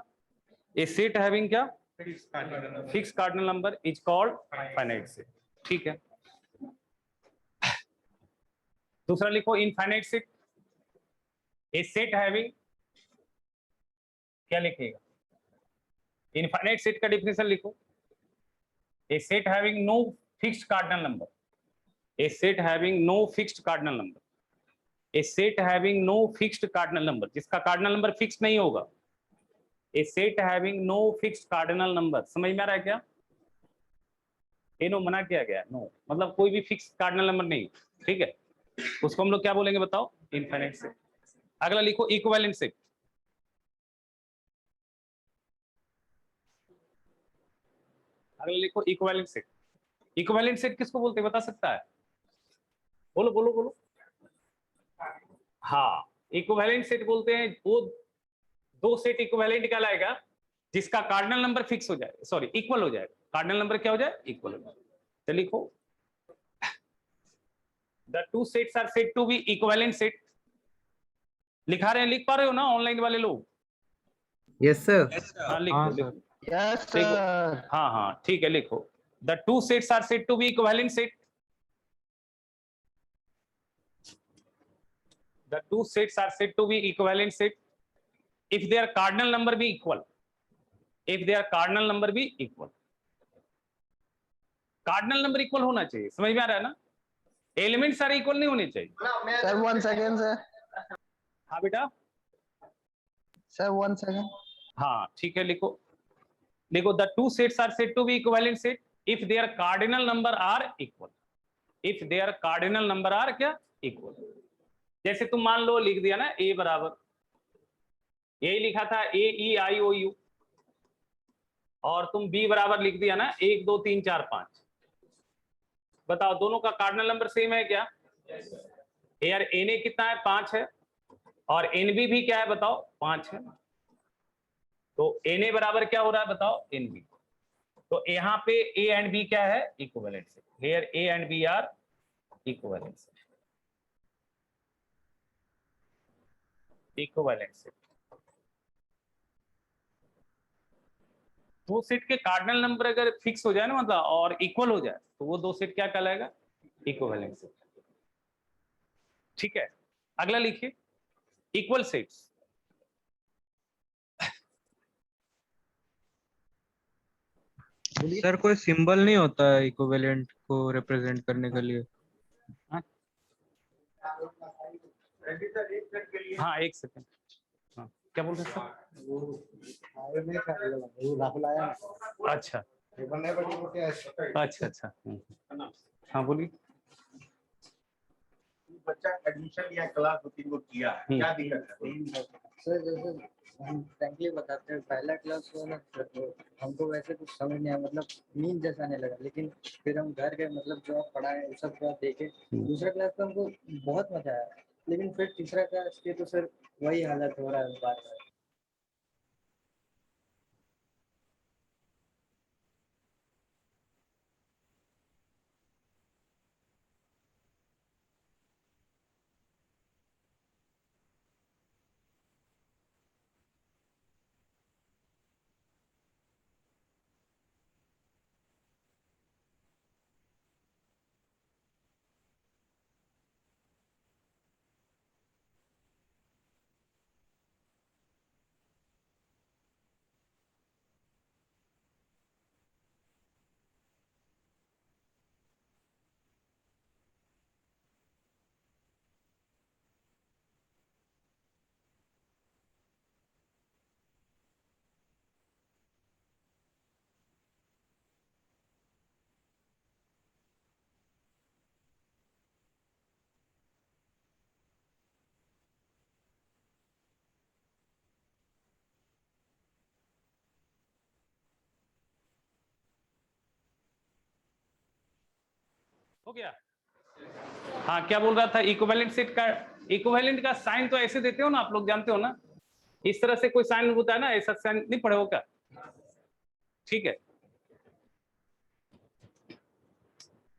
ए सेट हैविंग क्या? Fix cardinal number is called finite set. ठीक है, दूसरा लिखो infinite set. A set having क्या लिखेगा? इनफाइनाइट सेट का डिफिनेशन लिखो। A set having no fixed cardinal number. A set having no fixed cardinal number. A set having no fixed cardinal number, जिसका cardinal number fix नहीं होगा। A set having no fixed cardinal number, समझ में आ रहा है क्या? No मना किया गया, नो मतलब कोई भी फिक्स कार्डिनल नंबर नहीं। ठीक है, उसको हम लोग क्या बोलेंगे बताओ? Infinite set. अगला लिखो इक्विवेलेंट सेट। अगला लिखो इक्विवेलेंट सेट। इक्विवेलेंट सेट किसको बोलते हैं, बता सकता है? बोलो बोलो बोलो। हाँ, इक्विवेलेंट सेट बोलते हैं वो दो सेट इक्विवेलेंट कहलाएगा जिसका कार्डिनल नंबर फिक्स हो जाए, सॉरी इक्वल हो जाए। कार्डिनल नंबर क्या हो जाए? इक्वल हो जाए। तो लिखो the two sets are said to be equivalent set. लिखा रहे हैं, लिख पा रहे हो ना ऑनलाइन वाले लोग? Yes sir. हाँ लिखो हाँ, लिखो। यस देखो, सर। हाँ हाँ ठीक है, लिखो the two sets are said to be equivalent set. The two sets are said to be equivalent set if their cardinal number be equal. If their cardinal number be equal. Cardinal number equal होना चाहिए, समझ में आ रहा है ना? Element सारे equal नहीं होने चाहिए। Sir 1 second sir. हाँ बेटा, सर 1 सेकेंड। हाँ ठीक है, लिखो लिखो the two sets are said to be equivalent set if their cardinal number are equal. If their cardinal number are क्या? इक्वल। जैसे तुम मान लो लिख दिया ना ए बराबर, यही लिखा था ए ई आई ओ यू, और तुम बी बराबर लिख दिया ना 1 2 3 4 5। बताओ दोनों का कार्डिनल नंबर सेम है क्या? यार एन ए कितना है? 5 है, और एन बी भी क्या है बताओ? 5 है। तो एन ए बराबर क्या हो रहा है बताओ? And B. तो यहाँ पे ए एंड बी क्या है? Equivalent set. Here A and B are equivalent set. Equivalent set. दो सेट के कार्डिनल नंबर अगर फिक्स हो जाए ना, मतलब और इक्वल हो जाए, तो वो दो सेट क्या कहलाएगा? Equivalent set. ठीक है, अगला लिखिए इक्वल सेट्स। सर कोई सिंबल नहीं होता है इक्विवेलेंट को रिप्रेजेंट करने के लिए? हाँ एक सेकंड, हाँ क्या बोल रहे सर? अच्छा अच्छा अच्छा, हाँ बोलिए। बच्चा एडमिशन या क्लास होती है वो किया है, क्या दिक्कत है? सर जैसे हम फ्रैंकली बताते हैं, पहला क्लास हुआ ना तो हमको वैसे कुछ समझ नहीं आया, मतलब नींद जैसा नहीं लगा। लेकिन फिर हम घर के मतलब जो आप पढ़ाए वो सब जो आप देखे, दूसरा क्लास तो हमको बहुत मजा आया। लेकिन फिर तीसरा क्लास के तो सर वही हालत हो रहा है बार बार। हो गया? हाँ क्या बोल रहा था? इक्विवेलेंट सेट का, इक्विवेलेंट का साइन तो ऐसे देते हो ना, आप लोग जानते हो ना, इस तरह से कोई साइन होता है ना, ऐसा साइन नहीं पढ़े हो क्या? ठीक है,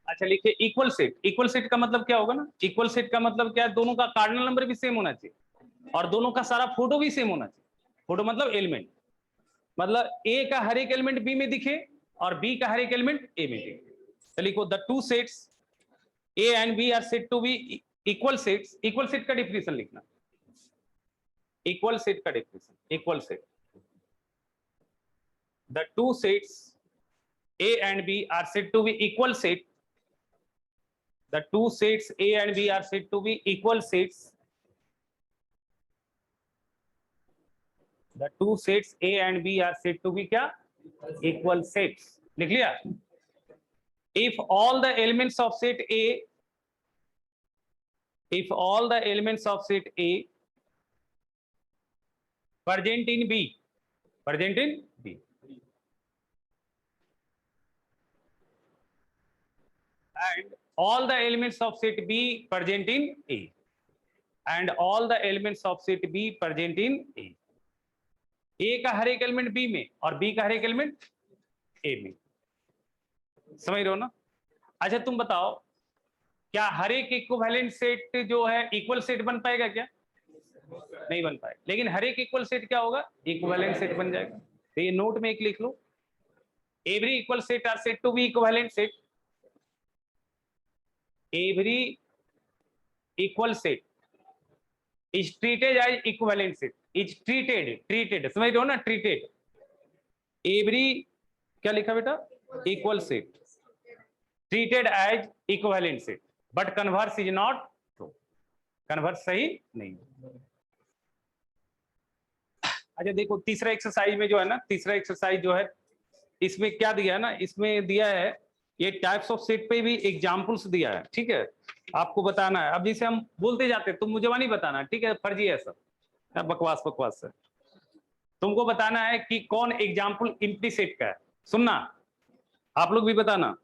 अच्छा लिखिए इक्वल सेट। इक्वल सेट का मतलब क्या होगा ना? इक्वल सेट का मतलब क्या है? दोनों का कार्डिनल नंबर भी सेम होना चाहिए और दोनों का सारा फोटो भी सेम होना चाहिए। फोटो मतलब एलिमेंट, मतलब ए का हर एक एलिमेंट बी में दिखे और बी का हर एक एलिमेंट ए में दिखे। तो लिखो the two sets A and B are said to be equal sets. Equal set का डिफिनेशन लिखना, इक्वल सेट का definition, equal set the two sets A and B are said to be equal set. The two sets A and B are said to be equal sets. The two sets A and B are said to be क्या? Equal sets. लिख लिया? If all the elements of set A, if all the elements of set A present in B, present in B, and all the elements of set B present in A, and all the elements of set B present in A. ए का हर एक element B में और B का हर एक element ए में। समझ रहे हो ना? अच्छा तुम बताओ, क्या हर एक इक्विवेलेंट सेट जो है इक्वल सेट बन पाएगा क्या? नहीं बन पाएगा। लेकिन हर एक इक्वल सेट क्या होगा? इक्विवेलेंट सेट बन जाएगा। तो ये नोट में एक लिख लो, every equal set are said to be equivalent set. Every equal set is treated as equivalent set. Is treated समझ रहे हो ना? ट्रीटेड एवरी, क्या लिखा बेटा? Equal set treated as equivalent set, but converse is not true. Converse सही नहीं। अच्छा देखो तीसरा एक्सरसाइज में जो है ना, तीसरा एक्सरसाइज जो है इसमें क्या दिया है ना, इसमें दिया है ये टाइप्स ऑफ सेट पे भी एग्जांपल्स दिया है। ठीक है, आपको बताना है। अब जैसे हम बोलते जाते तुम मुझे वहां नहीं बताना, ठीक है? फर्जी है सब, बकवास बकवास है। तुमको बताना है कि कौन एग्जाम्पल एम्प्टी सेट का है। सुनना, आप लोग भी बताना।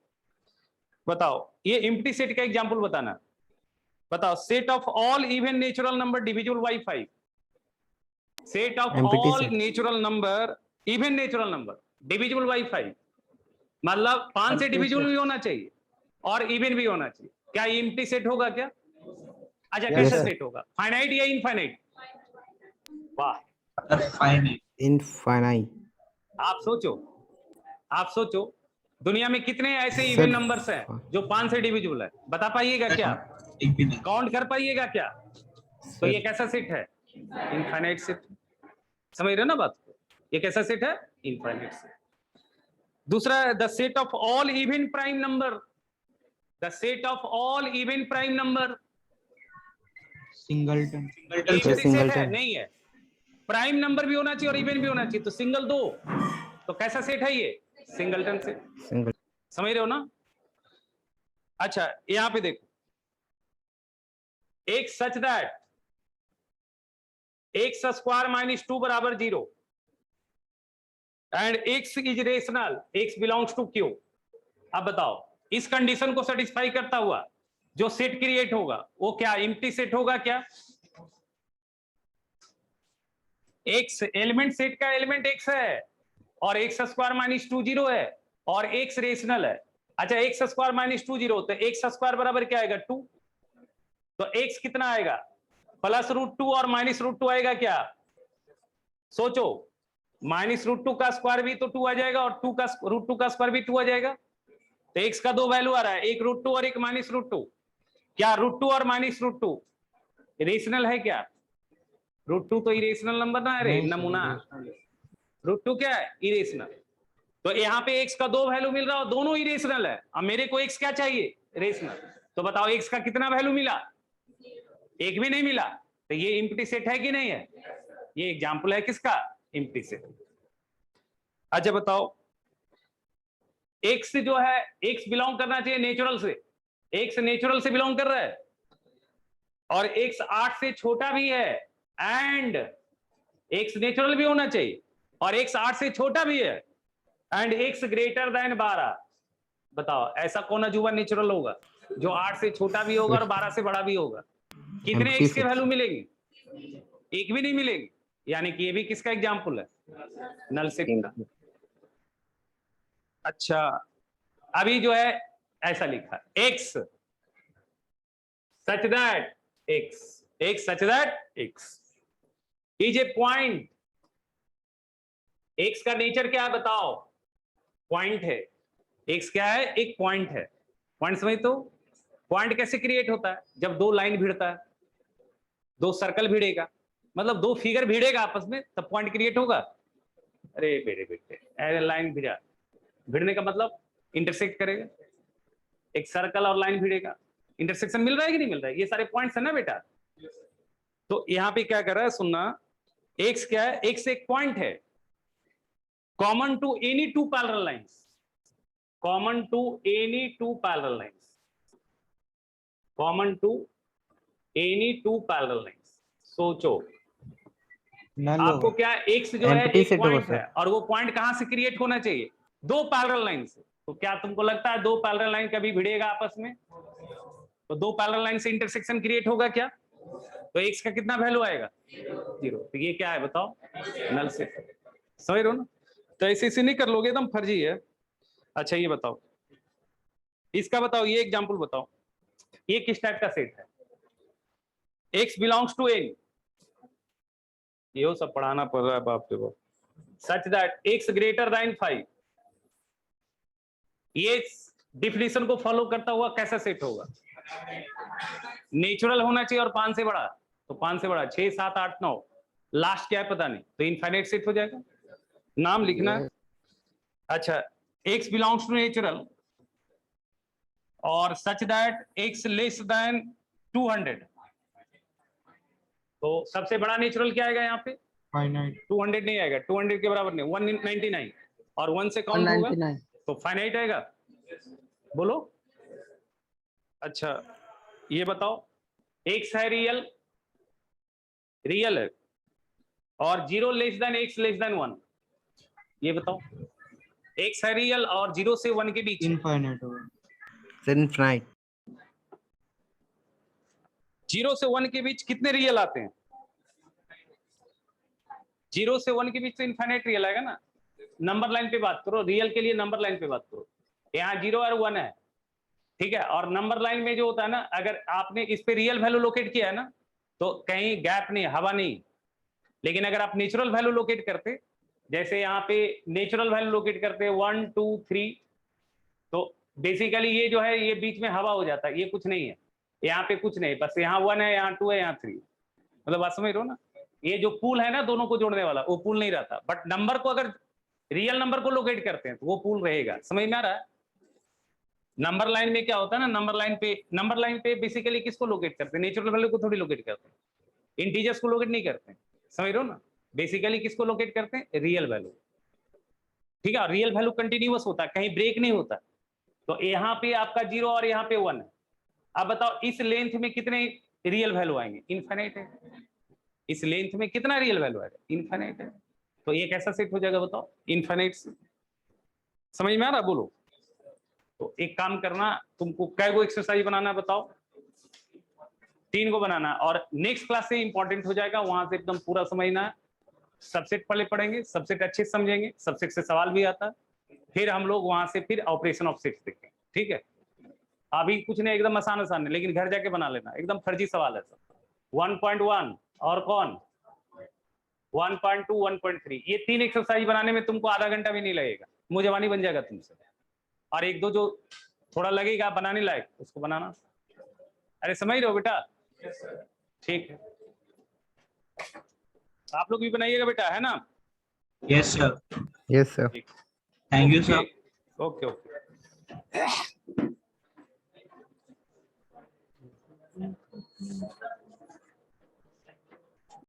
बताओ ये एम्प्टी सेट का एग्जाम्पल बताना। बताओ, set of all even natural number divisible by 5। Set of all natural number, even natural number divisible by 5, मतलब 5 से डिविजिबल भी होना चाहिए और इवन भी होना चाहिए। क्या ये एम्प्टी सेट होगा क्या? अच्छा कैसा सेट होगा? फाइनाइट या इनफाइनाइट? वाह, Finite. Infinite. आप सोचो दुनिया में कितने ऐसे इवन नंबर्स हैं जो 5 से डिविजिबल है? बता पाइएगा क्या? एक भी नहीं। काउंट कर पाइएगा क्या? तो ये कैसा सेट है? Infinite set. समझ रहे हो ना बात को? ये कैसा सेट है? Infinite set. दूसरा, the set of all even prime number. The set of all even prime number singleton. Set है? नहीं है। प्राइम नंबर भी होना चाहिए और इवन भी होना चाहिए, तो सिंगल दो, तो कैसा सेट है ये? Singleton set. Single. समझ रहे हो ना? अच्छा यहां पे देखो, x such that x square minus 2 बराबर 0 and x is rational, x belongs to Q. अब बताओ, इस कंडीशन को सेटिस्फाई करता हुआ जो सेट क्रिएट होगा वो क्या एम्प्टी सेट होगा क्या? एक्स एलिमेंट सेट का एलिमेंट एक्स है और एक्स स्क्वायर माइनस 2 0 है और एक्स रेशनल है। अच्छा एक्स स्क्वायर माइनस 2 0, तो एक्स स्क्वायर बराबर क्या आएगा? 2। तो एक्स कितना आएगा? प्लस √2 और माइनस √2 आएगा क्या? सोचो, माइनस √2 का स्क्वायर भी तो 2 आ जाएगा और √2 का स्क्वायर भी 2 आ जाएगा। तो एक्स का दो वैल्यू आ रहा है, एक √2 और एक माइनस √2। क्या √2 और माइनस √2 रेशनल है क्या? √2 तो इरेशनल नंबर ना है रे नमूना। √2 क्या है? इरेशनल। तो यहाँ पे एक्स का दो वैल्यू मिल रहा है, दोनों इरेशनल है। अब मेरे को एक्स क्या चाहिए? रेशनल। तो बताओ एक्स का कितना वैल्यू मिला? एक भी नहीं मिला। तो ये एम्प्टी सेट है कि नहीं है? ये एग्जांपल है किसका? Empty set. अच्छा बताओ, एक्स जो है, एक्स बिलोंग करना चाहिए नेचुरल से। एक्स नेचुरल से बिलोंग कर रहा है और एक्स 8 से छोटा भी है एंड एक्स नेचुरल भी होना चाहिए और एक्स 8 से छोटा भी है एंड एक्स ग्रेटर देन 12। बताओ ऐसा कौन अजूबा नेचुरल होगा जो 8 से छोटा भी होगा और 12 से बड़ा भी होगा? कितने एक्स के वैल्यू मिलेंगे? एक भी नहीं मिलेंगे। यानी कि ये भी किसका एग्जांपल है? नल सेट का। अच्छा अभी जो है ऐसा लिखा, x such that x such that x is a point. X का नेचर क्या है बताओ? पॉइंट है। एक्स क्या है? एक पॉइंट है। पॉइंट समझ तो? पॉइंट कैसे क्रिएट होता है? जब दो लाइन भिड़ता है, दो सर्कल भिड़ेगा, मतलब दो फिगर भिड़ेगा आपस में, तब पॉइंट क्रिएट होगा। अरे बेटे बेटे, लाइन भिड़ा, भिड़ने का मतलब इंटरसेक्ट करेगा। एक सर्कल और लाइन भिड़ेगा, इंटरसेक्शन मिल रहा है कि नहीं मिल रहा है? ये सारे पॉइंट्स है ना बेटा। तो यहां पे क्या कर रहा है सुनना, एक्स क्या है? एक्स एक पॉइंट है common to any two parallel lines, common to any two parallel lines, common to any two parallel lines. सोचो आपको क्या, एक्स जो है एक पॉइंट है और वो पॉइंट कहां से क्रिएट होना चाहिए? दो पैरेलल लाइन से। तो क्या तुमको लगता है दो पैरेलल लाइन कभी भिड़ेगा आपस में? तो दो पैरेलल लाइन से इंटरसेक्शन क्रिएट होगा क्या? तो एक्स का कितना वैल्यू आएगा? 0। तो ये क्या है बताओ? Null set. समझ रहे हो ना? तो ऐसे नहीं कर लोगे, एकदम फर्जी है। अच्छा ये बताओ, इसका बताओ, ये एग्जाम्पल बताओ, ये किस टाइप का सेट है? x बिलोंग्स टू n, ये सब पढ़ाना पड़ रहा है बाप रे बाप। सच दैट x ग्रेटर देन 5, ये डिफिनेशन को फॉलो करता हुआ कैसा सेट होगा? नेचुरल होना चाहिए और 5 से बड़ा, तो 5 से बड़ा 6 7 8 9, लास्ट क्या है पता नहीं, तो इनफाइनाइट सेट हो जाएगा। नाम लिखना है। अच्छा, x बिलोंग्स टू नेचुरल और सच दैट x लेस देन 200, तो सबसे बड़ा नेचुरल क्या आएगा यहाँ पे? फाइनाइट। 200 नहीं आएगा, 200 के बराबर नहीं, 199, और 1 से काउंट होगा 199 तो फाइनाइट आएगा। बोलो। अच्छा ये बताओ, x है रियल, रियल है, और 0 less than x less than 1, ये बताओ। x है रियल और 0 से 1 के बीच, इनफाइनाइट होगा। इनफाइनाइट। 0 से 1 के बीच कितने रियल आते हैं? 0 से 1 के बीच तो इनफाइनाइट रियल आएगा ना। नंबर लाइन पे बात करो, रियल के लिए नंबर लाइन पे बात करो। यहाँ 0 और 1 है, ठीक है, और नंबर लाइन में जो होता है ना, अगर आपने इस पे रियल वैल्यू लोकेट किया है ना, तो कहीं गैप नहीं, हवा नहीं। लेकिन अगर आप नेचुरल वैल्यू लोकेट करते, जैसे यहाँ पे नेचुरल वैल्यू लोकेट करते 1 2 3, तो बेसिकली ये जो है ये बीच में हवा हो जाता है, ये कुछ नहीं है, यहाँ पे कुछ नहीं, बस यहाँ 1 है, यहाँ 2 है, यहाँ 3, मतलब बात समझ रहे हो ना? ये जो पूल है ना दोनों को जोड़ने वाला, वो पूल नहीं रहता, बट नंबर को अगर रियल नंबर को लोकेट करते हैं तो वो पूल रहेगा। समझ में आ रहा है? नंबर लाइन में क्या होता है ना, नंबर लाइन पे बेसिकली किसको लोकेट करते हैं? नेचुरल वैल्यू को थोड़ी लोकेट करते हैं, इंटीजर्स को लोकेट नहीं करते हैं। समझ रहे हो ना? बेसिकली किसको लोकेट करते हैं? रियल वैल्यू, ठीक है। रियल वैल्यू कंटिन्यूअस होता है, कहीं ब्रेक नहीं होता। तो यहाँ पे आपका 0 और यहाँ पे 1 है। अब बताओ इस लेंथ में कितने रियल वैल्यू आएंगे? इनफाइनाइट है। इस लेंथ में कितना रियल वैल्यू आएगा? इनफाइनाइट है। तो ये कैसा सेट हो जाएगा बताओ? इनफाइनाइट से। समझ में आ रहा? बोलो। तो एक काम करना, तुमको कै गो एक्सरसाइज बनाना है बताओ? 3 को बनाना है, और नेक्स्ट क्लास से इंपॉर्टेंट हो जाएगा, वहां से एकदम पूरा समझना है। सबसेट पहले पढ़ेंगे, सबसेट अच्छे से समझेंगे, सबसेट से सवाल भी आता है, फिर हम लोग वहां से फिर ऑपरेशन ऑफ सेट्स देखेंगे, ठीक है? अभी कुछ नहीं, एकदम आसान है, लेकिन घर जाके बना लेना, एकदम फर्जी सवाल है सब। 1.1 और कौन 1.2 1.3, ये 3 एक्सरसाइज बनाने में तुमको आधा घंटा भी नहीं लगेगा, मुंह जवानी बन जाएगा तुमसे। और 1 2 जो थोड़ा लगेगा बनाने लायक, उसको बनाना। अरे समझ रहे हो बेटा? ठीक है, आप लोग भी बनाइएगा बेटा, है ना? Yes, sir. Yes sir. Thank you, sir. Okay okay.